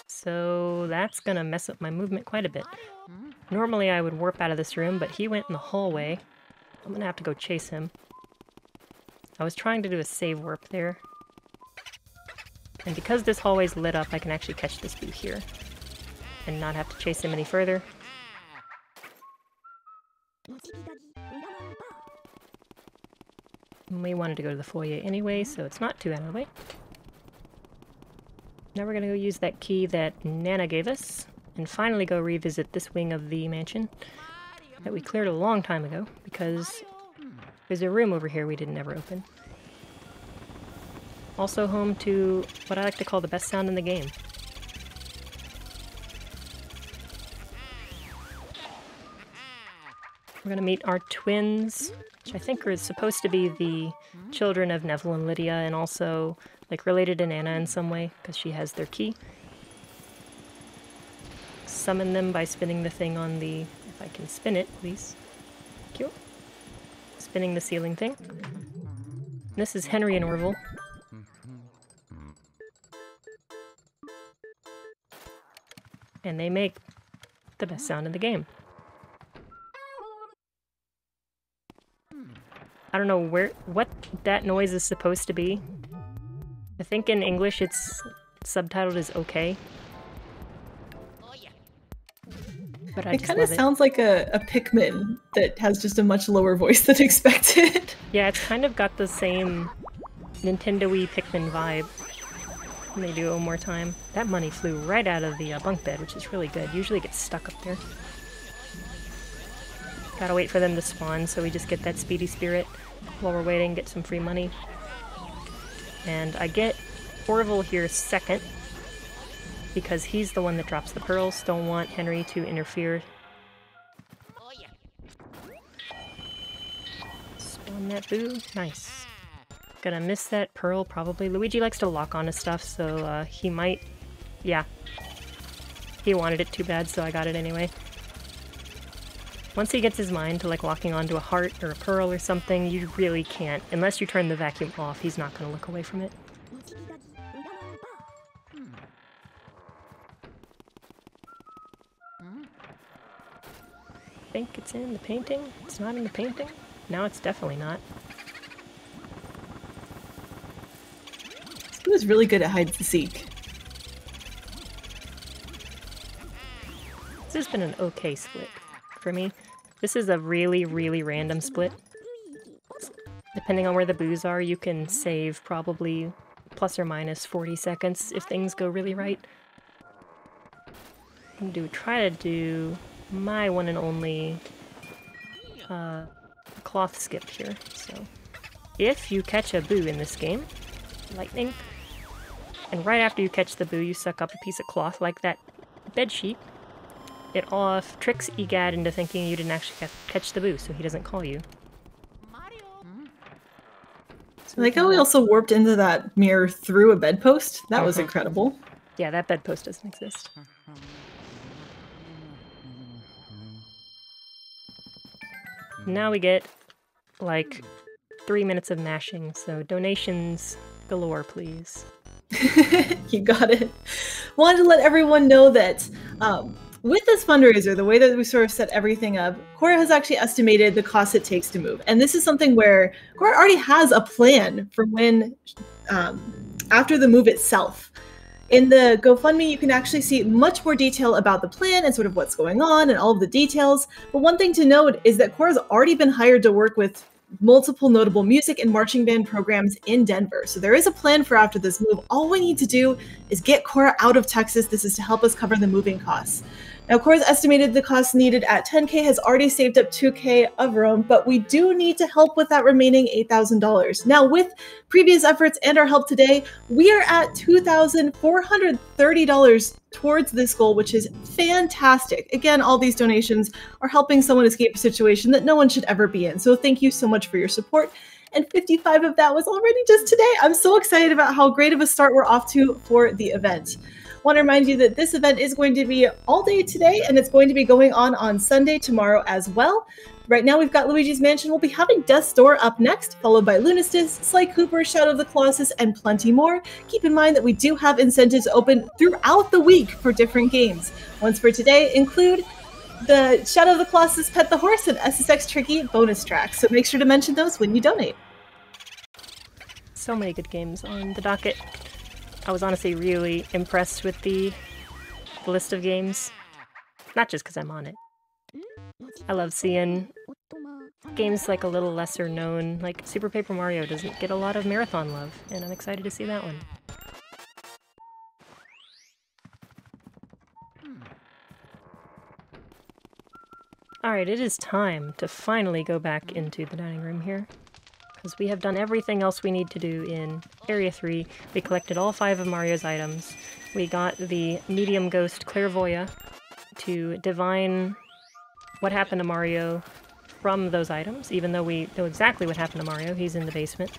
So that's gonna mess up my movement quite a bit. Normally I would warp out of this room, but he went in the hallway. I'm gonna have to go chase him. I was trying to do a save warp there. And because this hallway's lit up, I can actually catch this boo here. And not have to chase him any further. We wanted to go to the foyer anyway, so it's not too out of the way. Now we're gonna go use that key that Nana gave us, and finally go revisit this wing of the mansion that we cleared a long time ago, because there's a room over here we didn't ever open. Also home to what I like to call the best sound in the game. We're gonna meet our twins, which I think are supposed to be the children of Neville and Lydia, and also like related to Nana in some way, because she has their key. Summon them by spinning the thing on the... if I can spin it, please. Thank you. Spinning the ceiling thing. This is Henry and Orville. And they make the best sound in the game. I don't know what that noise is supposed to be. I think in English it's subtitled as okay. But I it just kind of love sounds like a Pikmin that has just a much lower voice than expected. Yeah, it's kind of got the same Nintendo-y Pikmin vibe. Let me do it one more time. That money flew right out of the bunk bed, which is really good. Usually it gets stuck up there. Gotta wait for them to spawn, so we just get that speedy spirit while we're waiting, get some free money. And I get Orville here second, because he's the one that drops the pearls. Don't want Henry to interfere. Spawn that boo. Nice. Gonna miss that pearl, probably. Luigi likes to lock onto stuff, so he might... yeah. He wanted it too bad, so I got it anyway. Once he gets his mind to like locking onto a heart or a pearl or something, you really can't. Unless you turn the vacuum off, he's not gonna look away from it. I think it's in the painting. It's not in the painting. Now it's definitely not. He was really good at hide and seek. This has been an okay split for me. This is a really, really random split. Depending on where the boos are, you can save probably plus or minus 40 seconds if things go really right. I'm gonna try to do my one and only cloth skip here. So if you catch a boo in this game, lightning, and right after you catch the boo you suck up a piece of cloth like that bed sheet, it tricks EGAD into thinking you didn't actually catch the boo, so he doesn't call you. So Like how we also warped into that mirror through a bedpost. That was incredible. Yeah, that bedpost doesn't exist. Now we get, like, 3 minutes of mashing, so donations galore, please. You got it. Wanted to let everyone know that with this fundraiser, the way that we sort of set everything up, Cora has actually estimated the cost it takes to move. And this is something where Cora already has a plan for when, after the move itself. In the GoFundMe, you can actually see much more detail about the plan and sort of what's going on and all of the details. But one thing to note is that Cora's already been hired to work with multiple notable music and marching band programs in Denver. So there is a plan for after this move. All we need to do is get Cora out of Texas. This is to help us cover the moving costs. Now, Cora's estimated the cost needed at 10K has already saved up 2K of her own, but we do need to help with that remaining $8,000. Now, with previous efforts and our help today, we are at $2,430 towards this goal, which is fantastic. Again, all these donations are helping someone escape a situation that no one should ever be in. So thank you so much for your support. And 55 of that was already just today. I'm so excited about how great of a start we're off to for the event. Want to remind you that this event is going to be all day today, and it's going to be going on Sunday tomorrow as well. Right now, we've got Luigi's Mansion. We'll be having Death's Door up next, followed by Lunistis, Sly Cooper, Shadow of the Colossus, and plenty more. Keep in mind that we do have incentives open throughout the week for different games. Ones for today include the Shadow of the Colossus Pet the Horse and SSX Tricky bonus tracks, so make sure to mention those when you donate. So many good games on the docket. I was honestly really impressed with the list of games. Not just because I'm on it. I love seeing games like a little lesser known, like Super Paper Mario doesn't get a lot of marathon love, and I'm excited to see that one. Alright, it is time to finally go back into the dining room here. Because we have done everything else we need to do in Area 3. We collected all 5 of Mario's items. We got the medium ghost Clairvoya to divine what happened to Mario from those items, even though we know exactly what happened to Mario. He's in the basement.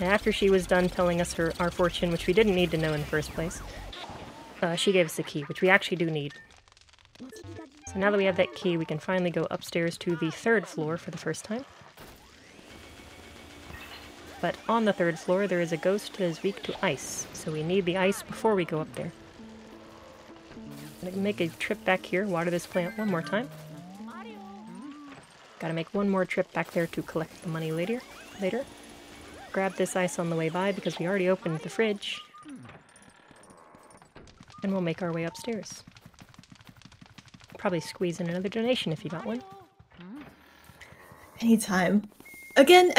And after she was done telling us our fortune, which we didn't need to know in the first place, she gave us a key, which we actually do need. So now that we have that key, we can finally go upstairs to the 3rd floor for the first time. But on the 3rd floor, there is a ghost that is weak to ice, so we need the ice before we go up there. I'm gonna make a trip back here, water this plant one more time. Gotta make one more trip back there to collect the money later. Grab this ice on the way by because we already opened the fridge. And we'll make our way upstairs. Probably squeeze in another donation if you got one. Anytime. Again,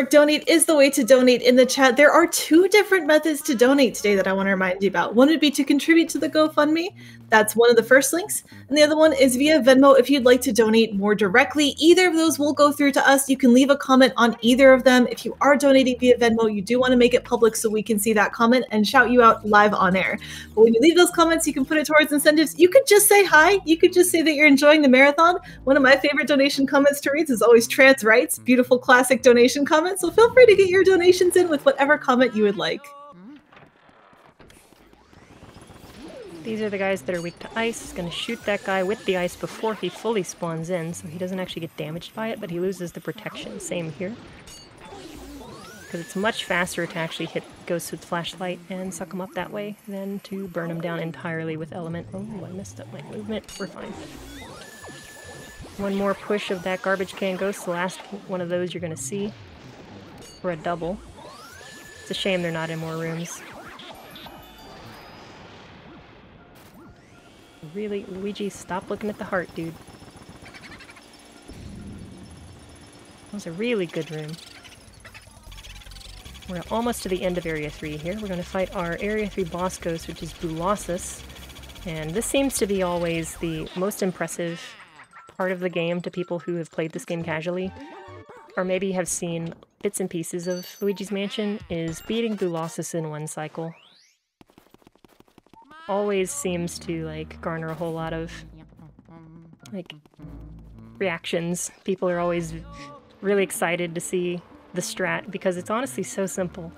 !donate is the way to donate in the chat. There are 2 different methods to donate today that I want to remind you about. One would be to contribute to the GoFundMe. That's one of the first links. And the other one is via Venmo if you'd like to donate more directly. Either of those will go through to us. You can leave a comment on either of them. If you are donating via Venmo, you do want to make it public so we can see that comment and shout you out live on air. But when you leave those comments, you can put it towards incentives. You could just say hi. You could just say that you're enjoying the marathon. One of my favorite donation comments to read is always trans rights. Beautiful classic donation comment. So feel free to get your donations in with whatever comment you would like. These are the guys that are weak to ice. He's gonna shoot that guy with the ice before he fully spawns in, so he doesn't actually get damaged by it, but he loses the protection. Same here. Because it's much faster to actually hit ghosts with flashlight and suck them up that way than to burn them down entirely with element. Oh, I messed up my movement. We're fine. One more push of that garbage can ghost, the last one of those you're gonna see. For a double. It's a shame they're not in more rooms. Really, Luigi, stop looking at the heart, dude. That was a really good room. We're almost to the end of Area 3 here. We're going to fight our Area 3 boss ghost, which is Bulossus. And this seems to be always the most impressive part of the game to people who have played this game casually, or maybe have seen bits and pieces of Luigi's Mansion, is beating Bulossus in one cycle. Always seems to, like, garner a whole lot of, like, reactions. People are always really excited to see the strat because it's honestly so simple.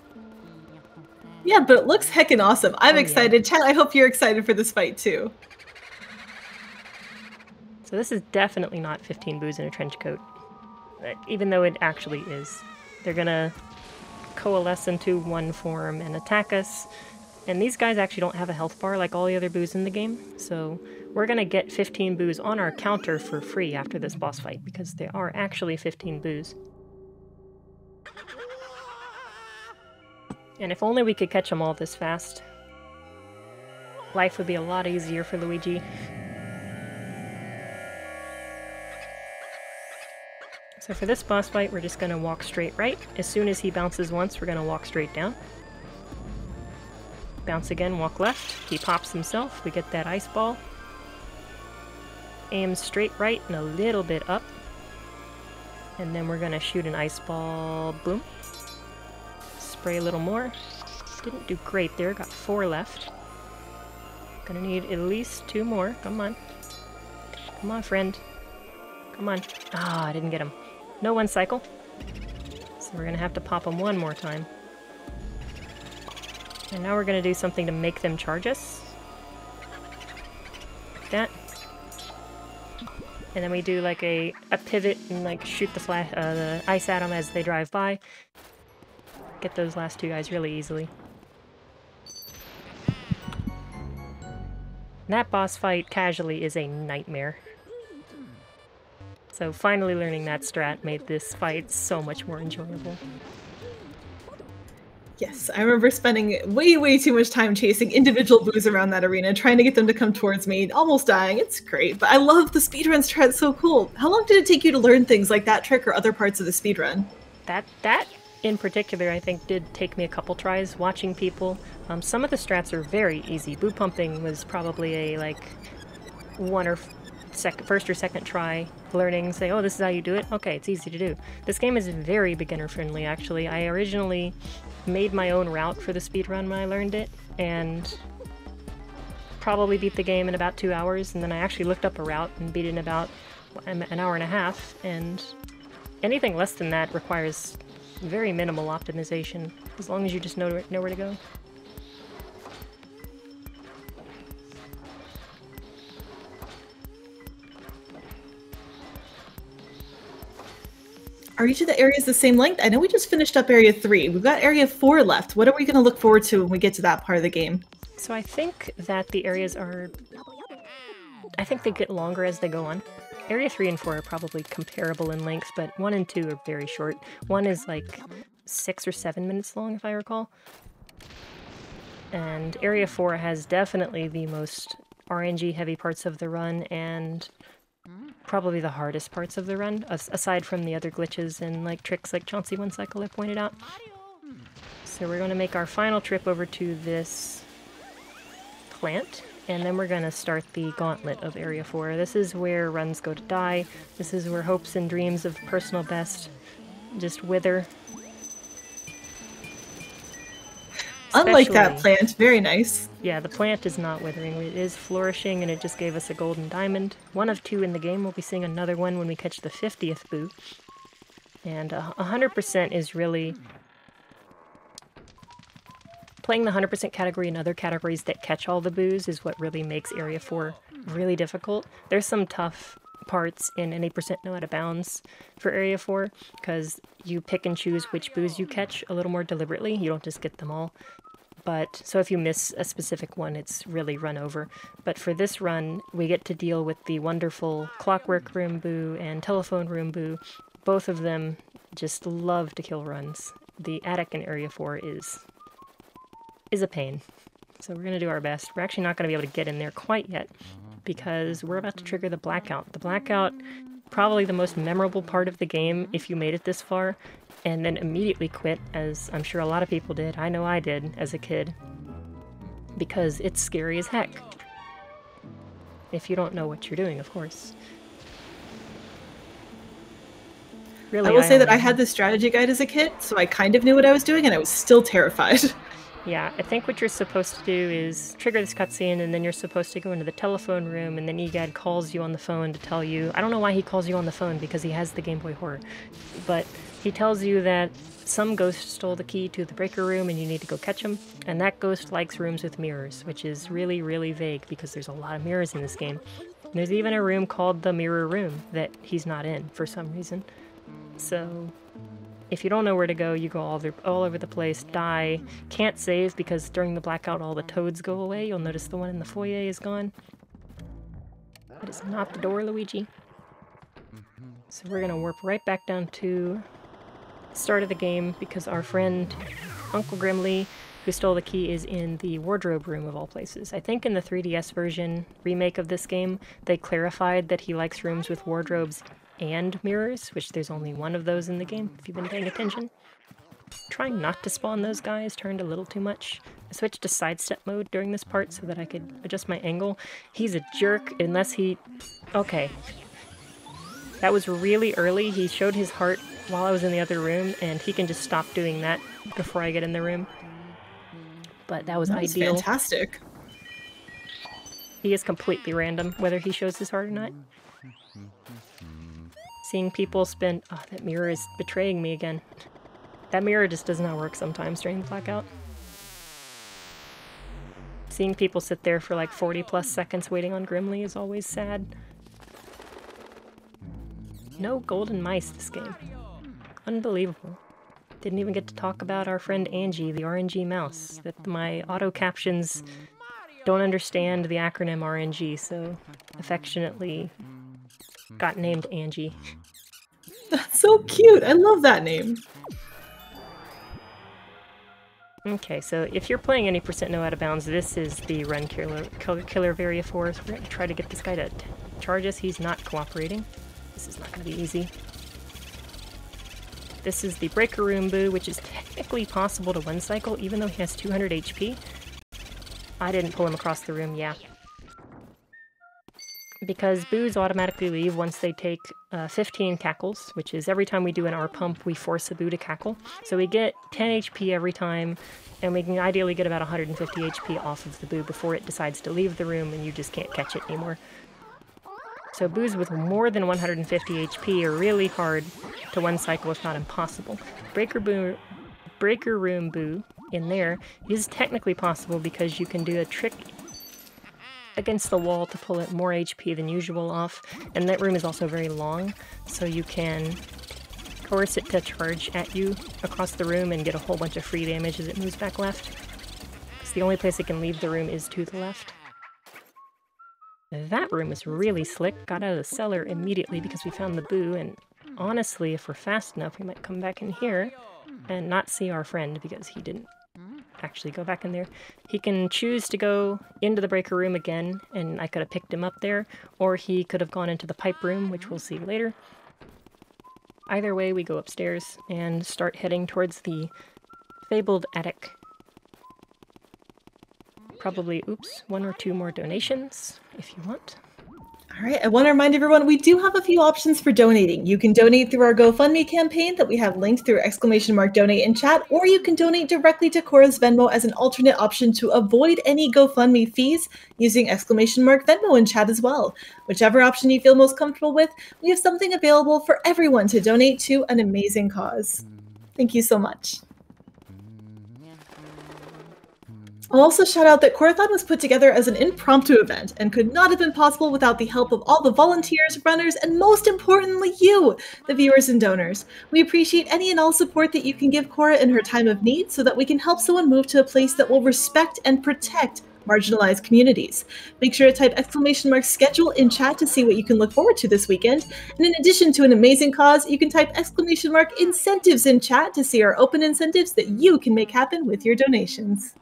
Yeah, but it looks heckin' awesome. I'm Oh, yeah. excited. Chad, I hope you're excited for this fight too. So this is definitely not 15 boos in a trench coat, even though it actually is. They're gonna coalesce into one form and attack us. And these guys actually don't have a health bar like all the other boos in the game, so we're gonna get 15 boos on our counter for free after this boss fight, because there are actually 15 boos. And if only we could catch them all this fast, life would be a lot easier for Luigi. So for this boss fight, we're just gonna walk straight right. As soon as he bounces once, we're gonna walk straight down. Bounce again, walk left. He pops himself, we get that ice ball. Aim straight right and a little bit up. And then we're gonna shoot an ice ball, boom. Spray a little more. Didn't do great there, got 4 left. Gonna need at least 2 more, come on. Come on, friend. Come on. Ah, I didn't get him. No one cycle. So we're gonna have to pop him one more time. And now we're gonna do something to make them charge us. Like that. And then we do like a pivot and like shoot the ice at them as they drive by. Get those last 2 guys really easily. And that boss fight casually is a nightmare. So finally learning that strat made this fight so much more enjoyable. Yes, I remember spending way too much time chasing individual boos around that arena, trying to get them to come towards me, almost dying. It's great, but I love the speedrun strat, it's so cool. How long did it take you to learn things like that trick or other parts of the speedrun? That in particular, I think, did take me a couple tries watching people. Some of the strats are very easy. Boo pumping was probably a like first or second try learning, say, oh, this is how you do it. Okay, it's easy to do. This game is very beginner friendly, actually. I originally made my own route for the speedrun when I learned it, and probably beat the game in about 2 hours, and then I actually looked up a route and beat it in about an hour and a half, and anything less than that requires very minimal optimization, as long as you just know where to go. Are each of the areas the same length? I know we just finished up Area 3. We've got Area 4 left. What are we going to look forward to when we get to that part of the game? So I think that the areas I think they get longer as they go on. Area 3 and 4 are probably comparable in length, but 1 and 2 are very short. 1 is like 6 or 7 minutes long, if I recall. And Area 4 has definitely the most RNG heavy parts of the run, and probably the hardest parts of the run, aside from the other glitches and like tricks like Chauncey One Cycle I pointed out. So we're going to make our final trip over to this plant, and then we're going to start the gauntlet of Area 4. This is where runs go to die. This is where hopes and dreams of personal best just wither. Unlike that plant, very nice. Yeah, the plant is not withering. It is flourishing, and it just gave us a golden diamond. 1 of 2 in the game. We'll be seeing another one when we catch the 50th boo. And 100% is really... Playing the 100% category and other categories that catch all the boos is what really makes Area 4 really difficult. There's some tough parts in an 8% no out of bounds for Area 4, because you pick and choose which boos you catch a little more deliberately. You don't just get them all. But so if you miss a specific one, it's really run over. But for this run, we get to deal with the wonderful Clockwork Room boo and Telephone Room boo. Both of them just love to kill runs. The attic in Area 4 is a pain. So we're going to do our best. We're actually not going to be able to get in there quite yet, because we're about to trigger the blackout. The blackout, probably the most memorable part of the game if you made it this far, and then immediately quit, as I'm sure a lot of people did. I know I did as a kid, because it's scary as heck. If you don't know what you're doing, of course. Really, I will say that I had this strategy guide as a kid, so I kind of knew what I was doing, and I was still terrified. Yeah, I think what you're supposed to do is trigger this cutscene, and then you're supposed to go into the telephone room, and then Egad calls you on the phone to tell you... I don't know why he calls you on the phone, because he has the Game Boy Horror. But he tells you that some ghost stole the key to the breaker room, and you need to go catch him. And that ghost likes rooms with mirrors, which is really, really vague, because there's a lot of mirrors in this game. And there's even a room called the Mirror Room that he's not in, for some reason. So... if you don't know where to go, you go all over the place, die, can't save because during the blackout all the toads go away. You'll notice the one in the foyer is gone. That is not the door, Luigi. So we're gonna warp right back down to the start of the game because our friend Uncle Grimly, who stole the key, is in the wardrobe room of all places. I think in the 3DS version remake of this game, they clarified that he likes rooms with wardrobes and mirrors, which there's only one of those in the game, if you've been paying attention. Trying not to spawn those guys turned a little too much. I switched to sidestep mode during this part so that I could adjust my angle. He's a jerk unless he... okay. That was really early. He showed his heart while I was in the other room, and he can just stop doing that before I get in the room. But that was ideal. Fantastic. He is completely random, whether he shows his heart or not. Seeing people spend... oh, that mirror is betraying me again. That mirror just does not work sometimes during the blackout. Seeing people sit there for like 40 plus seconds waiting on Grimly is always sad. No golden mice this game. Unbelievable. Didn't even get to talk about our friend Angie, the RNG mouse, that my auto captions don't understand the acronym RNG, so affectionately got named Angie. That's so cute. I love that name. Okay, so if you're playing any % no out of bounds, this is the run killer Variaforce. We're going to try to get this guy to charge us. He's not cooperating. This is not going to be easy. This is the breaker room Boo, which is technically possible to one cycle, even though he has 200 HP. I didn't pull him across the room, yeah. Because Boos automatically leave once they take 15 cackles, which is every time we do an R pump, we force a Boo to cackle. So we get 10 HP every time, and we can ideally get about 150 HP off of the Boo before it decides to leave the room and you just can't catch it anymore. So Boos with more than 150 HP are really hard to one cycle, if not impossible. Breaker Room Boo in there is technically possible because you can do a trick against the wall to pull it more HP than usual off, and that room is also very long, so you can coerce it to charge at you across the room and get a whole bunch of free damage as it moves back left. Because the only place it can leave the room is to the left. That room is really slick. Got out of the cellar immediately because we found the Boo, and honestly, if we're fast enough, we might come back in here and not see our friend because he didn't actually go back in there. He can choose to go into the breaker room again, and I could have picked him up there, or he could have gone into the pipe room, which we'll see later. Either way, we go upstairs and start heading towards the fabled attic. Probably, oops, 1 or 2 more donations, if you want. All right, I want to remind everyone, we do have a few options for donating. You can donate through our GoFundMe campaign that we have linked through !donate in chat, or you can donate directly to Cora's Venmo as an alternate option to avoid any GoFundMe fees using !Venmo in chat as well. Whichever option you feel most comfortable with, we have something available for everyone to donate to an amazing cause. Thank you so much. I'll also shout out that Corathon was put together as an impromptu event and could not have been possible without the help of all the volunteers, runners, and most importantly you, the viewers and donors. We appreciate any and all support that you can give Cora in her time of need so that we can help someone move to a place that will respect and protect marginalized communities. Make sure to type !schedule in chat to see what you can look forward to this weekend. And in addition to an amazing cause, you can type !incentives in chat to see our open incentives that you can make happen with your donations.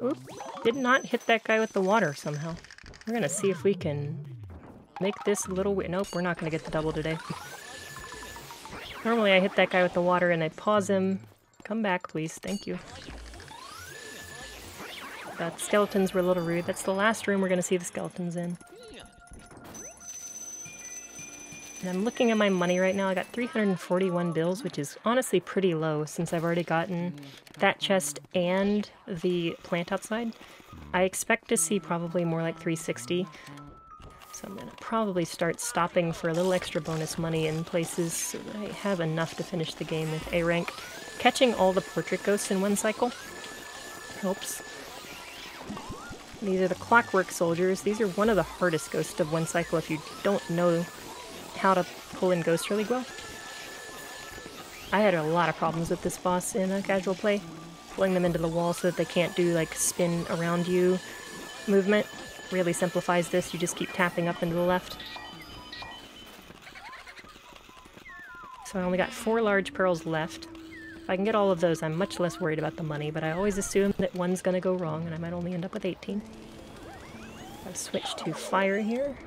Oop, did not hit that guy with the water somehow. We're gonna see if we can make this a little weird. Nope, we're not gonna get the double today. Normally I hit that guy with the water and I pause him. Come back, please. Thank you. That skeletons were a little rude. That's the last room we're gonna see the skeletons in. And I'm looking at my money right now. I got 341 bills, which is honestly pretty low since I've already gotten that chest and the plant outside. I expect to see probably more like 360. So I'm going to probably start stopping for a little extra bonus money in places so that I have enough to finish the game with A rank. Catching all the portrait ghosts in one cycle helps. These are the clockwork soldiers. These are one of the hardest ghosts of one cycle if you don't know how to pull in ghosts really well. I had a lot of problems with this boss in a casual play. Pulling them into the wall so that they can't do like spin around you movement really simplifies this. You just keep tapping up into the left. So I only got 4 large pearls left. If I can get all of those, I'm much less worried about the money, but I always assume that one's gonna go wrong and I might only end up with 18. I'll switch to fire here,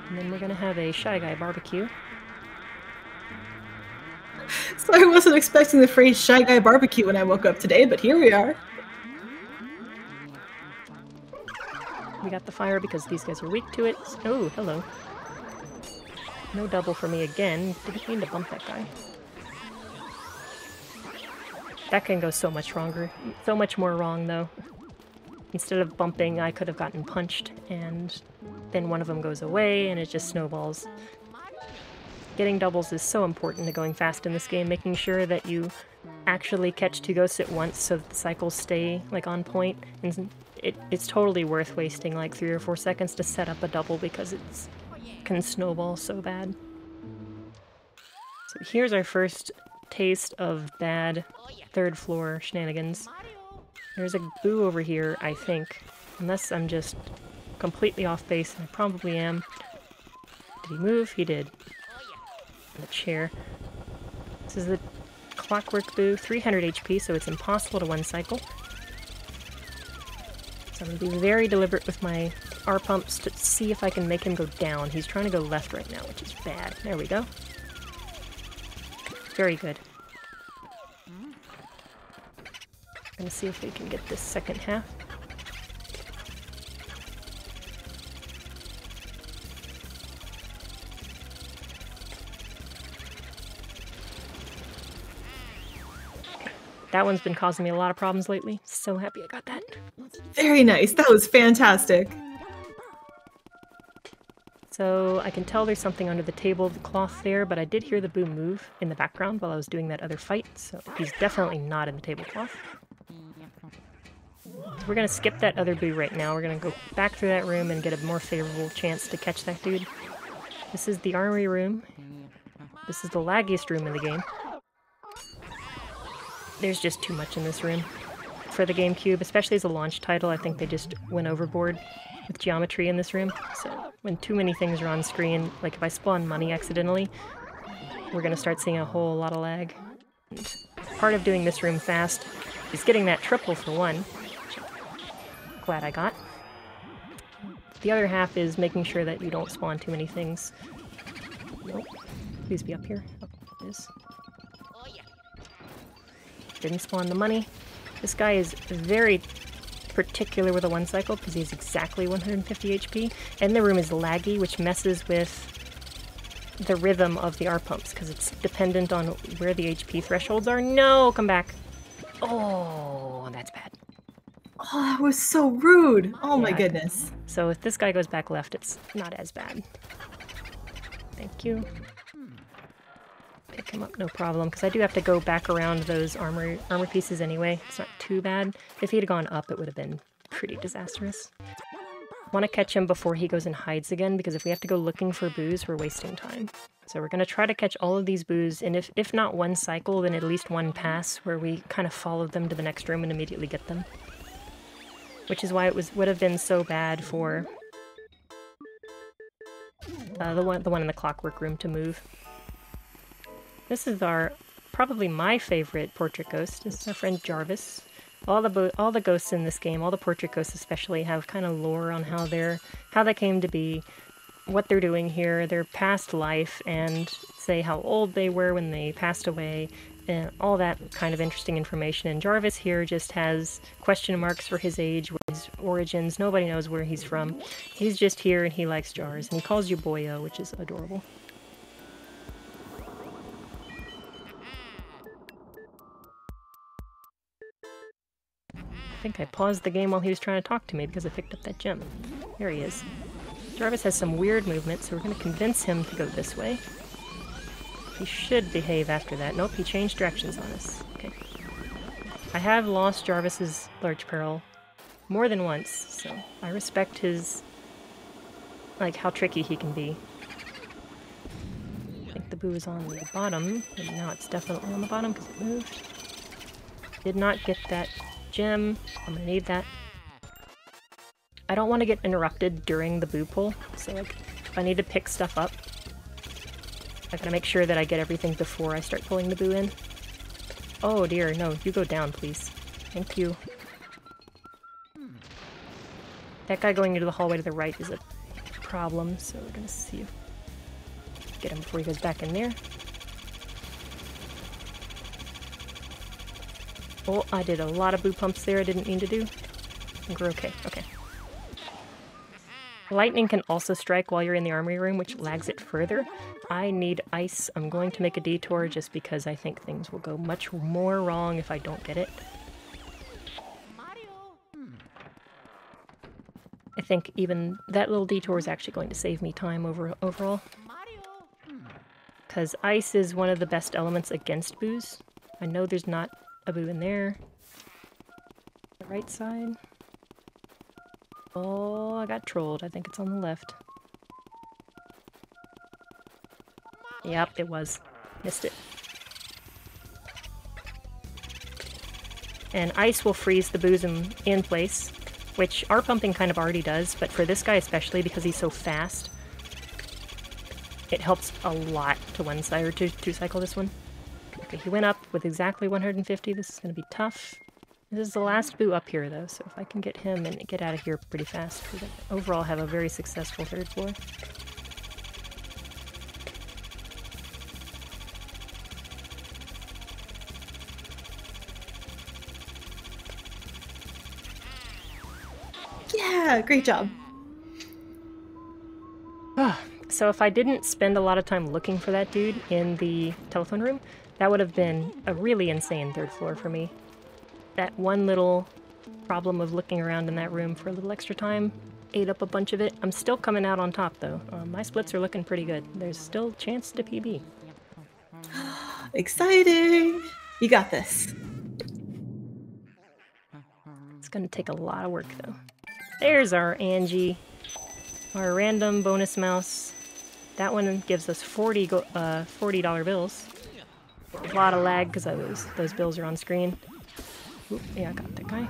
and then we're gonna have a Shy Guy barbecue. So I wasn't expecting the phrase Shy Guy barbecue when I woke up today, but here we are. We got the fire because these guys are weak to it. Oh, hello. No double for me again. Didn't mean to bump that guy. That can go so much stronger. So much more wrong, though. Instead of bumping, I could have gotten punched, and then one of them goes away, and it just snowballs. Getting doubles is so important to going fast in this game, making sure that you actually catch 2 ghosts at once so that the cycles stay like on point. And it's totally worth wasting like 3 or 4 seconds to set up a double because it can snowball so bad. So here's our first taste of bad 3rd floor shenanigans. There's a boo over here, I think. Unless I'm just completely off base, and I probably am. Did he move? He did. The chair. This is the clockwork boo, 300 HP, so it's impossible to one cycle. So I'm going to be very deliberate with my R pumps to see if I can make him go down. He's trying to go left right now, which is bad. There we go. Very good. I'm going to see if we can get this second half. That one's been causing me a lot of problems lately. So happy I got that. Very nice. That was fantastic. So I can tell there's something under the table, the cloth there, but I did hear the boo move in the background while I was doing that other fight, so he's definitely not in the tablecloth. So we're going to skip that other boo right now. We're going to go back through that room and get a more favorable chance to catch that dude. This is the armory room. This is the laggiest room in the game. There's just too much in this room for the GameCube, especially as a launch title. I think they just went overboard with geometry in this room. So when too many things are on screen, like if I spawn money accidentally, we're going to start seeing a whole lot of lag. And part of doing this room fast is getting that triple for one, which I'm glad I got. The other half is making sure that you don't spawn too many things. Nope. Please be up here. Oh, it is. Didn't spawn the money. This guy is very particular with a one cycle because he's exactly 150 HP, and the room is laggy, which messes with the rhythm of the R pumps because it's dependent on where the HP thresholds are. No, come back. Oh, that's bad. Oh, that was so rude. Oh my goodness. So if this guy goes back left, it's not as bad. Thank you. Pick him up, no problem, because I do have to go back around those armor pieces anyway. It's not too bad. If he'd gone up, it would have been pretty disastrous. Want to catch him before he goes and hides again, because if we have to go looking for boos, we're wasting time. So we're going to try to catch all of these boos, and if not one cycle, then at least one pass, where we kind of follow them to the next room and immediately get them. Which is why it would have been so bad for the one in the clockwork room to move. This is probably my favorite portrait ghost. This is our friend Jarvis. All the ghosts in this game, all the portrait ghosts especially, have kind of lore on how they came to be, what they're doing here, their past life, and say how old they were when they passed away, and all that kind of interesting information. And Jarvis here just has question marks for his age, his origins. Nobody knows where he's from. He's just here and he likes jars, and he calls you Boyo, which is adorable. think I paused the game while he was trying to talk to me because I picked up that gem. There he is. Jarvis has some weird movement, so we're going to convince him to go this way. He should behave after that. Nope, he changed directions on us. Okay. I have lost Jarvis's large peril more than once, so I respect his... like, how tricky he can be. I think the boo is on the bottom, and now it's definitely on the bottom because it moved. Did not get that gem. I'm gonna need that. I don't want to get interrupted during the boo pull, so like, if I need to pick stuff up, I gotta make sure that I get everything before I start pulling the boo in. Oh dear, no, you go down, please. Thank you. That guy going into the hallway to the right is a problem, so we're gonna see if get him before he goes back in there. Oh, I did a lot of boo pumps there I didn't mean to do. I think we're okay. Okay. Lightning can also strike while you're in the armory room, which lags it further. I need ice. I'm going to make a detour just because I think things will go much more wrong if I don't get it. I think even that little detour is actually going to save me time overall. Because ice is one of the best elements against boos. I know there's not a boo in there. The right side. Oh, I got trolled. I think it's on the left. Yep, it was. Missed it. And ice will freeze the boos in place, which our pumping kind of already does, but for this guy especially because he's so fast, it helps a lot to one-side or two-cycle this one. Okay, he went up with exactly 150. This is going to be tough. This is the last boo up here, though, so if I can get him and get out of here pretty fast, we can overall have a very successful third floor. Yeah, great job. So if I didn't spend a lot of time looking for that dude in the telephone room, that would have been a really insane third floor for me. That one little problem of looking around in that room for a little extra time ate up a bunch of it. I'm still coming out on top, though. My splits are looking pretty good. There's still a chance to PB. Exciting! You got this. It's gonna take a lot of work, though. There's our Angie. Our random bonus mouse. That one gives us $40 bills. A lot of lag because those bills are on screen. Oop, yeah, I got that guy.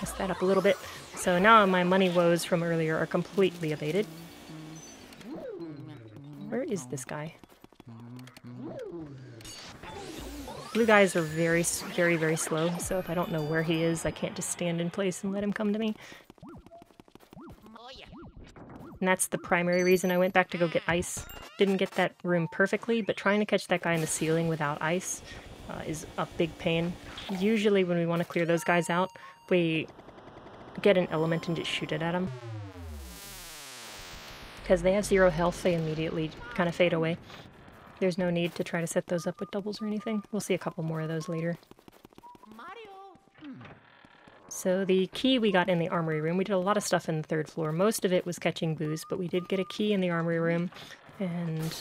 Messed that up a little bit. So now my money woes from earlier are completely abated. Where is this guy? Blue guys are very, very, very slow, so if I don't know where he is, I can't just stand in place and let him come to me. And that's the primary reason I went back to go get ice. Didn't get that room perfectly, but trying to catch that guy in the ceiling without ice is a big pain. Usually when we want to clear those guys out, we get an element and just shoot it at them. Because they have 0 health, they immediately kind of fade away. There's no need to try to set those up with doubles or anything. We'll see a couple more of those later. So the key we got in the armory room, we did a lot of stuff in the third floor. Most of it was catching boos, but we did get a key in the armory room, and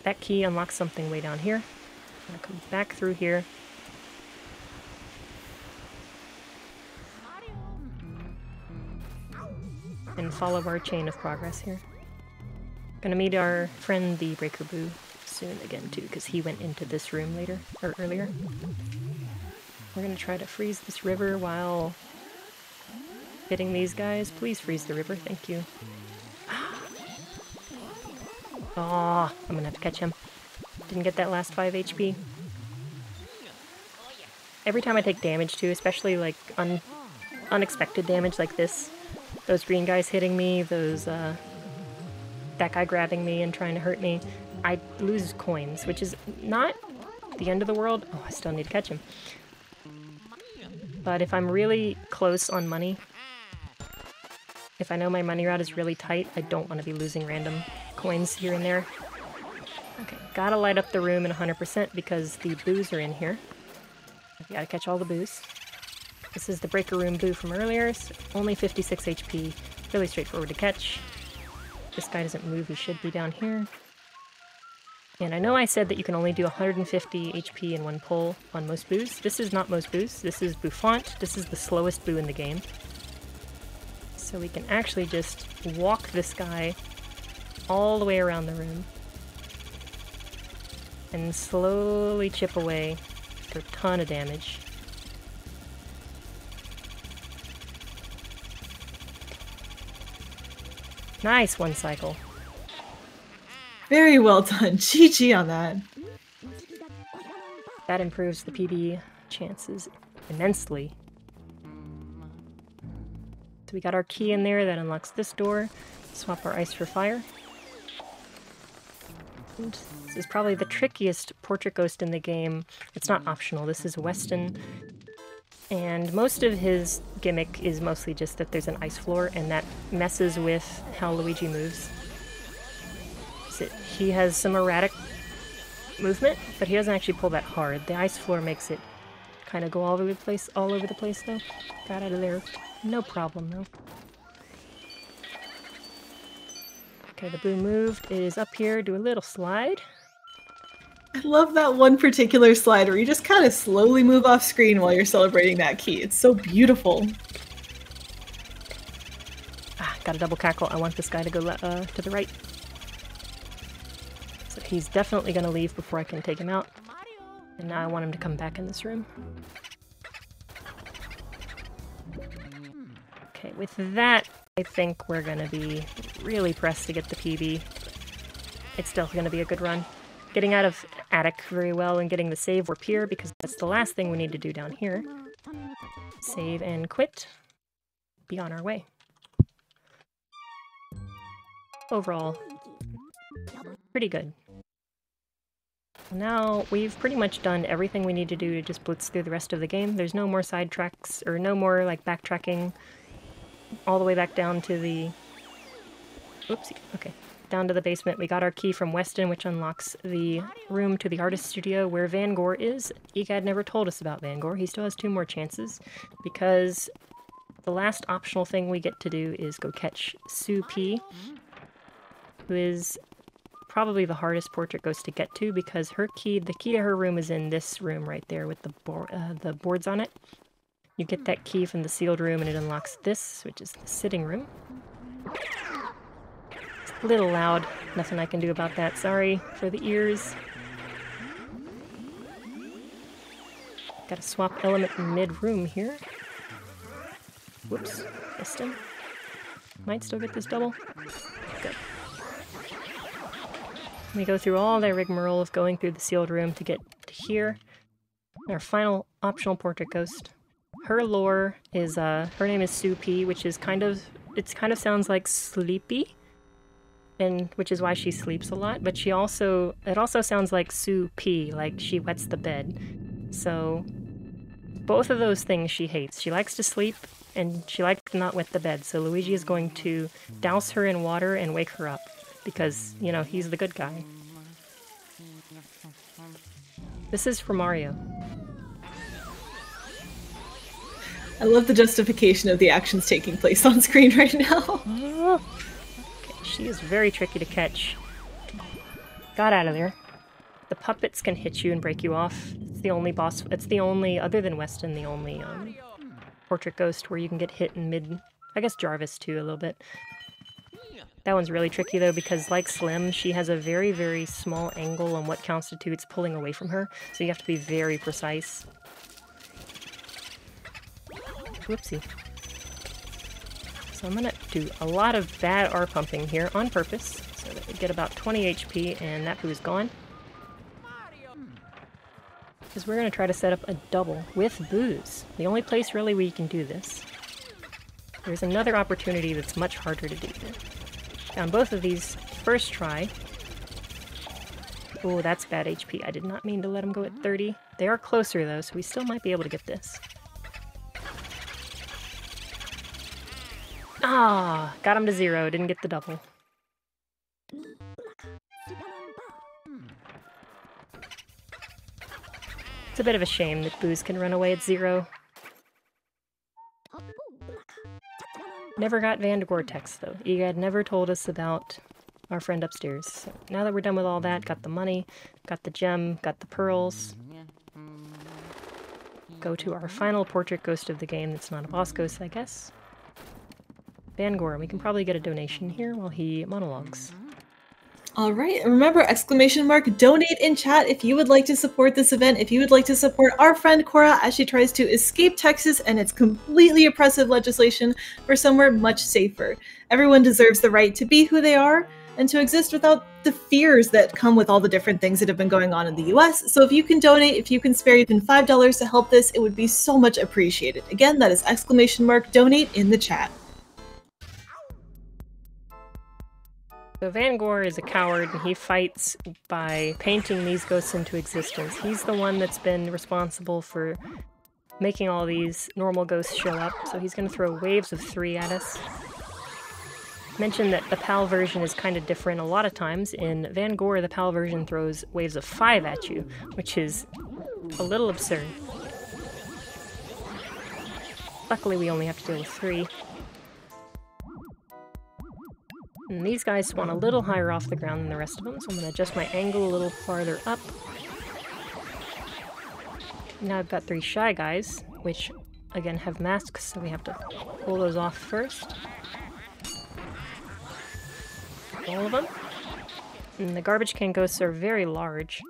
that key unlocks something way down here. I'm gonna come back through here. And follow our chain of progress here. Gonna meet our friend the Breaker Boo soon again too, because he went into this room earlier. We're gonna try to freeze this river while hitting these guys. Please freeze the river, thank you. Oh, I'm gonna have to catch him. Didn't get that last 5 HP. Every time I take damage too, especially like unexpected damage like this, those green guys hitting me, those that guy grabbing me and trying to hurt me, I lose coins, which is not the end of the world. Oh, I still need to catch him. But if I'm really close on money, if I know my money route is really tight, I don't want to be losing random coins here and there. Okay, gotta light up the room at 100% because the boos are in here. We gotta catch all the boos. This is the breaker room boo from earlier. So only 56 HP. Really straightforward to catch. This guy doesn't move, he should be down here. And I know I said that you can only do 150 HP in one pull on most boos. This is not most boos. This is Bouffant. This is the slowest boo in the game. So we can actually just walk this guy all the way around the room. And slowly chip away for a ton of damage. Nice one cycle. Very well done. GG on that. That improves the PB chances immensely. So we got our key in there that unlocks this door. Swap our ice for fire. And this is probably the trickiest portrait ghost in the game. It's not optional. This is Weston. And most of his gimmick is mostly just that there's an ice floor, and that messes with how Luigi moves. So he has some erratic movement, but he doesn't actually pull that hard. The ice floor makes it kind of go all over the place though. Got out of there. No problem though. Okay, the boo moved. It is up here. Do a little slide. I love that one particular slide where you just kind of slowly move off screen while you're celebrating that key. It's so beautiful. Ah, got a double cackle. I want this guy to go to the right. So he's definitely going to leave before I can take him out. And now I want him to come back in this room. Okay, with that, I think we're going to be really pressed to get the PB. It's still going to be a good run. Getting out of attic very well and getting the save or pier, because that's the last thing we need to do down here. Save and quit. Be on our way. Overall, pretty good. Now we've pretty much done everything we need to do to just blitz through the rest of the game. There's no more side tracks, or no more like backtracking all the way back down to the... Oopsie, okay. Down to the basement. We got our key from Weston, which unlocks the room to the artist studio where Van Gogh is. Egad never told us about Van Gogh. He still has 2 more chances, because the last optional thing we get to do is go catch Sue P, who is probably the hardest portrait ghost to get to, because the key to her room is in this room right there with the boards on it. You get that key from the sealed room and it unlocks this, which is the sitting room. It's a little loud. Nothing I can do about that. Sorry for the ears. Gotta swap element mid-room here. Whoops. Missed him. Might still get this double. Good. We go through all that rigmarole of going through the sealed room to get to here. Our final optional portrait ghost. Her lore is, her name is Sue P, which is it kind of sounds like sleepy, and which is why she sleeps a lot, but it also sounds like Sue P, like she wets the bed. So, both of those things she hates. She likes to sleep, and she likes to not wet the bed, so Luigi is going to douse her in water and wake her up, because, you know, he's the good guy. This is for Mario. I love the justification of the actions taking place on screen right now. Okay, she is very tricky to catch. Got out of there. The puppets can hit you and break you off. It's the only boss, other than Weston, the only portrait ghost where you can get hit in mid. I guess Jarvis too, a little bit. That one's really tricky though, because like Slim, she has a very, very small angle on what constitutes pulling away from her, so you have to be very precise. Whoopsie. So I'm gonna do a lot of bad R pumping here on purpose, so that we get about 20 HP and that boo is gone. Because we're gonna try to set up a double with boos. The only place really where you can do this. There's another opportunity that's much harder to do. On both of these, first try. Oh, that's bad HP. I did not mean to let him go at 30. They are closer though, so we still might be able to get this. Ah, got him to 0, didn't get the double. It's a bit of a shame that Booze can run away at 0. Never got Vandergore text, though. Egad never told us about our friend upstairs. So now that we're done with all that, got the money, got the gem, got the pearls. Go to our final portrait ghost of the game that's not a boss ghost, I guess. Vandergore, we can probably get a donation here while he monologues. All right, and remember, donate in chat if you would like to support this event, if you would like to support our friend Cora as she tries to escape Texas and its completely oppressive legislation for somewhere much safer. Everyone deserves the right to be who they are and to exist without the fears that come with all the different things that have been going on in the US. So if you can donate, if you can spare even $5 to help this, it would be so much appreciated. Again, that is donate in the chat. So Vandergore is a coward, and he fights by painting these ghosts into existence. He's the one that's been responsible for making all these normal ghosts show up, so he's going to throw waves of 3 at us. Mentioned that the PAL version is kind of different. A lot of times in Vandergore, the PAL version throws waves of 5 at you, which is a little absurd. Luckily, we only have to deal with 3. And these guys spawn a little higher off the ground than the rest of them, so I'm going to adjust my angle a little farther up. Now I've got 3 shy guys, which again have masks, so we have to pull those off first. All of them. And the garbage can ghosts are very large.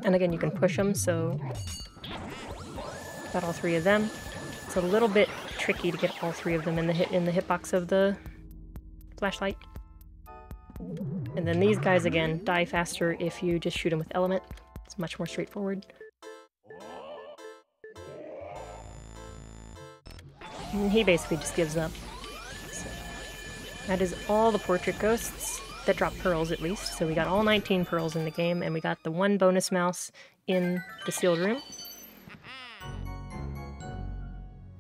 And again, you can push them, so got all 3 of them. It's a little bit tricky to get all 3 of them in the hitbox of the flashlight. And then these guys again die faster if you just shoot them with element. It's much more straightforward. And he basically just gives up. So that is all the portrait ghosts that drop pearls, at least. So we got all 19 pearls in the game, and we got the 1 bonus mouse in the sealed room.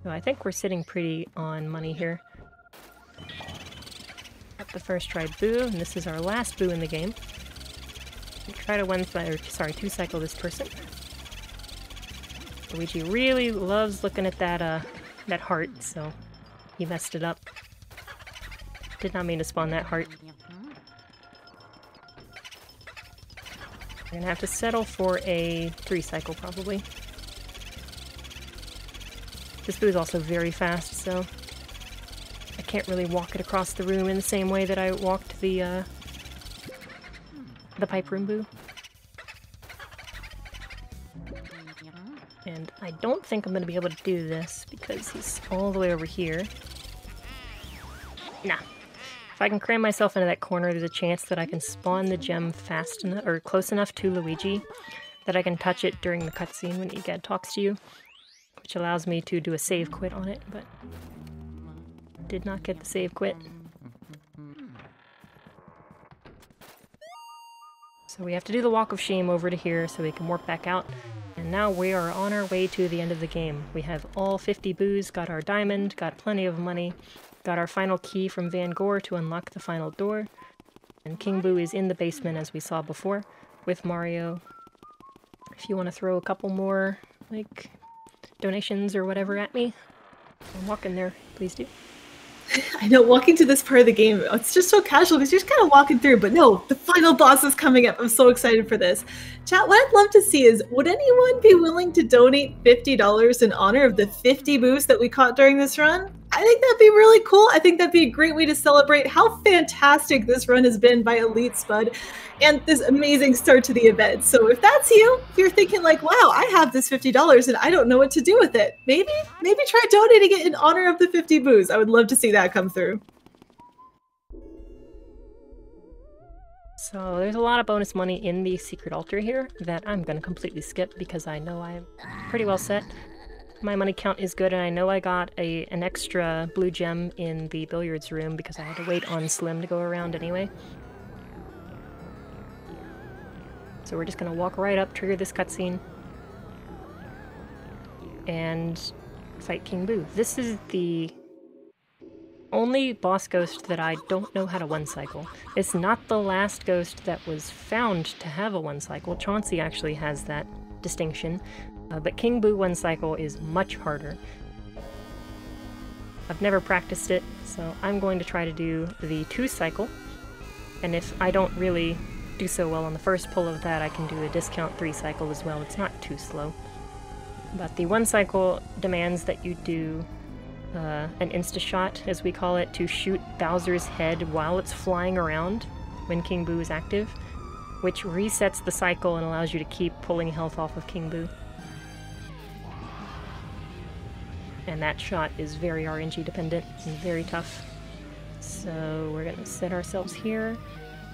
So I think we're sitting pretty on money here. Got the first try boo, and this is our last boo in the game. We try to two-cycle this person. Luigi really loves looking at that heart, so he messed it up. Did not mean to spawn that heart. We're gonna have to settle for a 3-cycle, probably. This boo is also very fast, so I can't really walk it across the room in the same way that I walked the pipe room boo. And I don't think I'm going to be able to do this because he's all the way over here. Nah. If I can cram myself into that corner, there's a chance that I can spawn the gem fast enough, or close enough to Luigi, that I can touch it during the cutscene when Egad talks to you, which allows me to do a save quit on it, but did not get the save quit. So we have to do the walk of shame over to here so we can warp back out. And now we are on our way to the end of the game. We have all 50 boos, got our diamond, got plenty of money, got our final key from Vandergore to unlock the final door. And King Boo is in the basement as we saw before with Mario. If you want to throw a couple more, like, donations or whatever at me, I'm walking there, please do. I know, walking to this part of the game, it's just so casual because you're just kind of walking through, but no, the final boss is coming up. I'm so excited for this. Chat, what I'd love to see is, would anyone be willing to donate $50 in honor of the 50 boos that we caught during this run? I think that'd be really cool. I think that'd be a great way to celebrate how fantastic this run has been by Elite Spud and this amazing start to the event. So if that's you, if you're thinking like, wow, I have this $50 and I don't know what to do with it, maybe try donating it in honor of the 50 boos. I would love to see that come through. So there's a lot of bonus money in the secret altar here that I'm going to completely skip because I know I'm pretty well set. My money count is good, and I know I got an extra blue gem in the billiards room because I had to wait on Slim to go around anyway. So we're just going to walk right up, trigger this cutscene, and fight King Boo. This is the only boss ghost that I don't know how to one-cycle. It's not the last ghost that was found to have a one-cycle. Chauncey actually has that distinction, but King Boo 1 cycle is much harder. I've never practiced it, so I'm going to try to do the 2 cycle, and if I don't really do so well on the first pull of that, I can do a discount 3 cycle as well. It's not too slow. But the 1 cycle demands that you do an insta-shot, as we call it, to shoot Bowser's head while it's flying around when King Boo is active, which resets the cycle and allows you to keep pulling health off of King Boo. And that shot is very RNG dependent and very tough. So we're going to set ourselves here.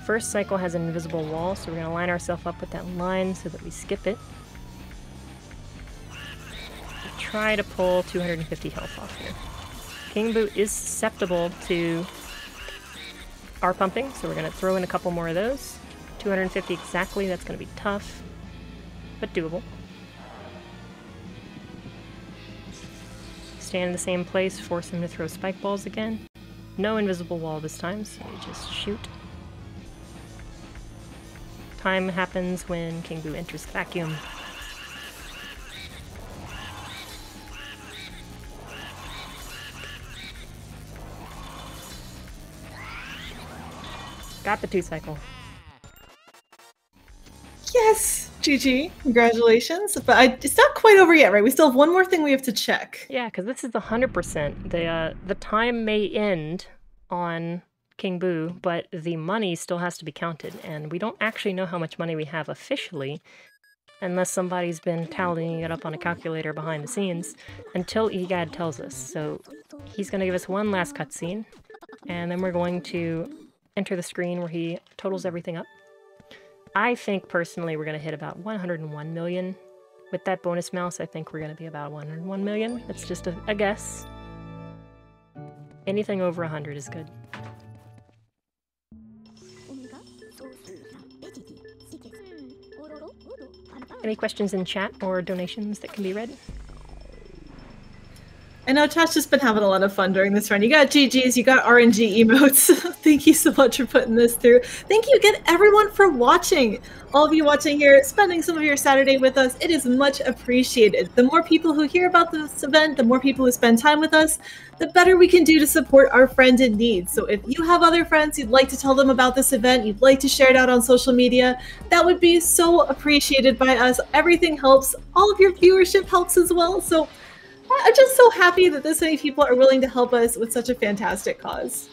First cycle has an invisible wall, so we're going to line ourselves up with that line so that we skip it. Try to pull 250 health off here. King Boo is susceptible to R pumping, so we're going to throw in a couple more of those. 250 exactly, that's going to be tough, but doable. Stand in the same place, force him to throw spike balls again. No invisible wall this time, so we just shoot. Time happens when King Boo enters the vacuum. Got the 2 cycle. Yes! GG. Congratulations. But it's not quite over yet, right? We still have one more thing we have to check. Yeah, because this is the 100%. The time may end on King Boo, but the money still has to be counted, and we don't actually know how much money we have officially, unless somebody's been tallying it up on a calculator behind the scenes, until EGAD tells us. So he's going to give us one last cutscene, and then we're going to enter the screen where he totals everything up. I think, personally, we're going to hit about 101 million. With that bonus mouse, I think we're going to be about 101 million. That's just a guess. Anything over 100 is good. Any questions in chat or donations that can be read? I know chat's just been having a lot of fun during this run. You got GGs, you got RNG emotes. Thank you so much for putting this through. Thank you again, everyone, for watching. All of you watching here, spending some of your Saturday with us, it is much appreciated. The more people who hear about this event, the more people who spend time with us, the better we can do to support our friend in need. So if you have other friends you'd like to tell them about this event, you'd like to share it out on social media, that would be so appreciated by us. Everything helps. All of your viewership helps as well. So I'm just so happy that this many people are willing to help us with such a fantastic cause.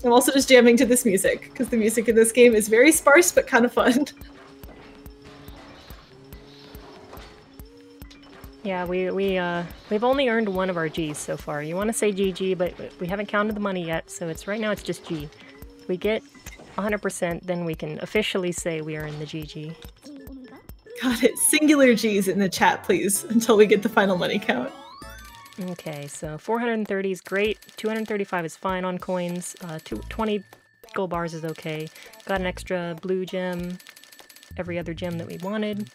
I'm also just jamming to this music, because the music in this game is very sparse but kind of fun. Yeah, we've only earned one of our G's so far. You want to say GG, but we haven't counted the money yet, so right now it's just G. If we get 100%, then we can officially say we are in the GG. Got it. Singular G's in the chat, please, until we get the final money count. Okay, so 430 is great. 235 is fine on coins. 20 gold bars is okay. Got an extra blue gem. Every other gem that we wanted.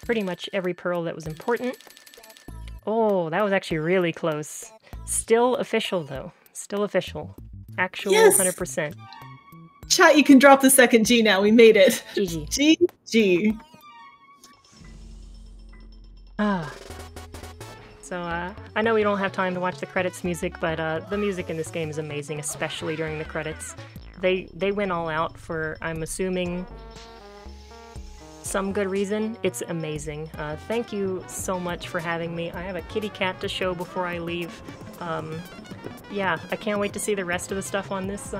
Pretty much every pearl that was important. Oh, that was actually really close. Still official, though. Still official. Actual yes! 100%. Chat, you can drop the second G now. We made it. GG. GG. Ah. So, I know we don't have time to watch the credits music, but the music in this game is amazing, especially during the credits. They went all out for, I'm assuming, some good reason. It's amazing. Thank you so much for having me. I have a kitty cat to show before I leave. Yeah, I can't wait to see the rest of the stuff on this,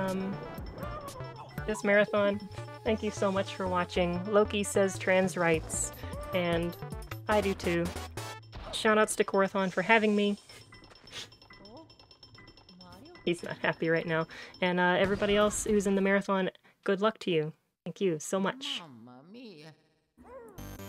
this marathon. Thank you so much for watching. Loki says trans rights, and I do too. Shoutouts to Corathon for having me. He's not happy right now. And everybody else who's in the marathon, good luck to you. Thank you so much.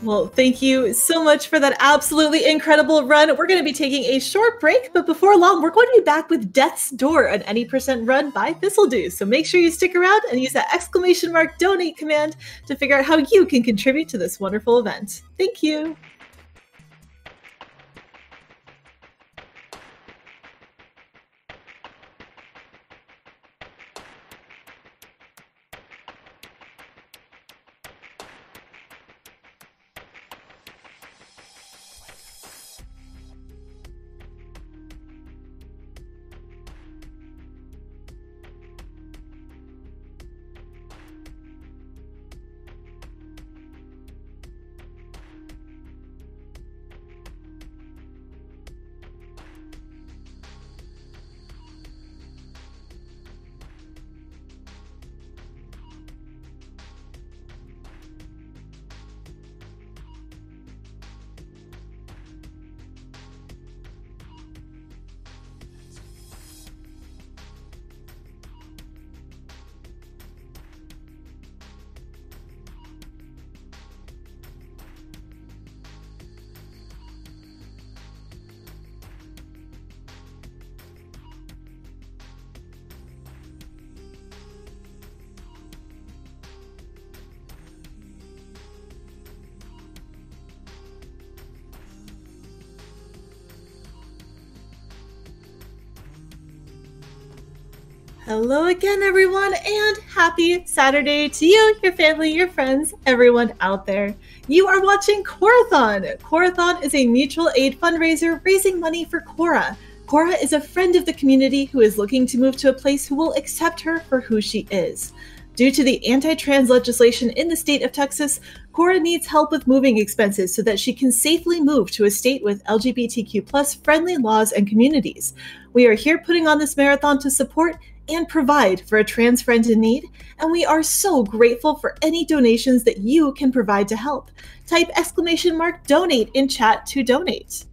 Well, thank you so much for that absolutely incredible run. We're going to be taking a short break, but before long, we're going to be back with Death's Door, an any percent run by Thistledew. So make sure you stick around and use that !donate command to figure out how you can contribute to this wonderful event. Thank you. Hello again, everyone, and happy Saturday to you, your family, your friends, everyone out there. You are watching Corathon. Corathon is a mutual aid fundraiser raising money for Cora. Cora is a friend of the community who is looking to move to a place who will accept her for who she is. Due to the anti-trans legislation in the state of Texas, Cora needs help with moving expenses so that she can safely move to a state with LGBTQ+ friendly laws and communities. We are here putting on this marathon to support and provide for a trans friend in need, and we are so grateful for any donations that you can provide to help. Type !donate in chat to donate.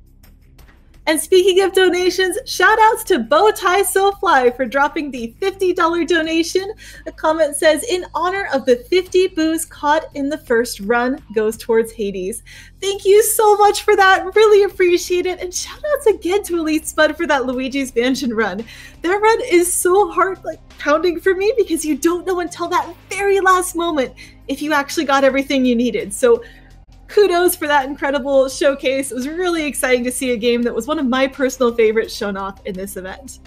And speaking of donations, shout outs to Bowtie So Fly for dropping the $50 donation. The comment says, in honor of the 50 boos caught in the first run goes towards Hades. Thank you so much for that. Really appreciate it. And shout outs again to Elite Spud for that Luigi's Mansion run. That run is so hard, pounding for me because you don't know until that very last moment if you actually got everything you needed. So kudos for that incredible showcase. It was really exciting to see a game that was one of my personal favorites shown off in this event.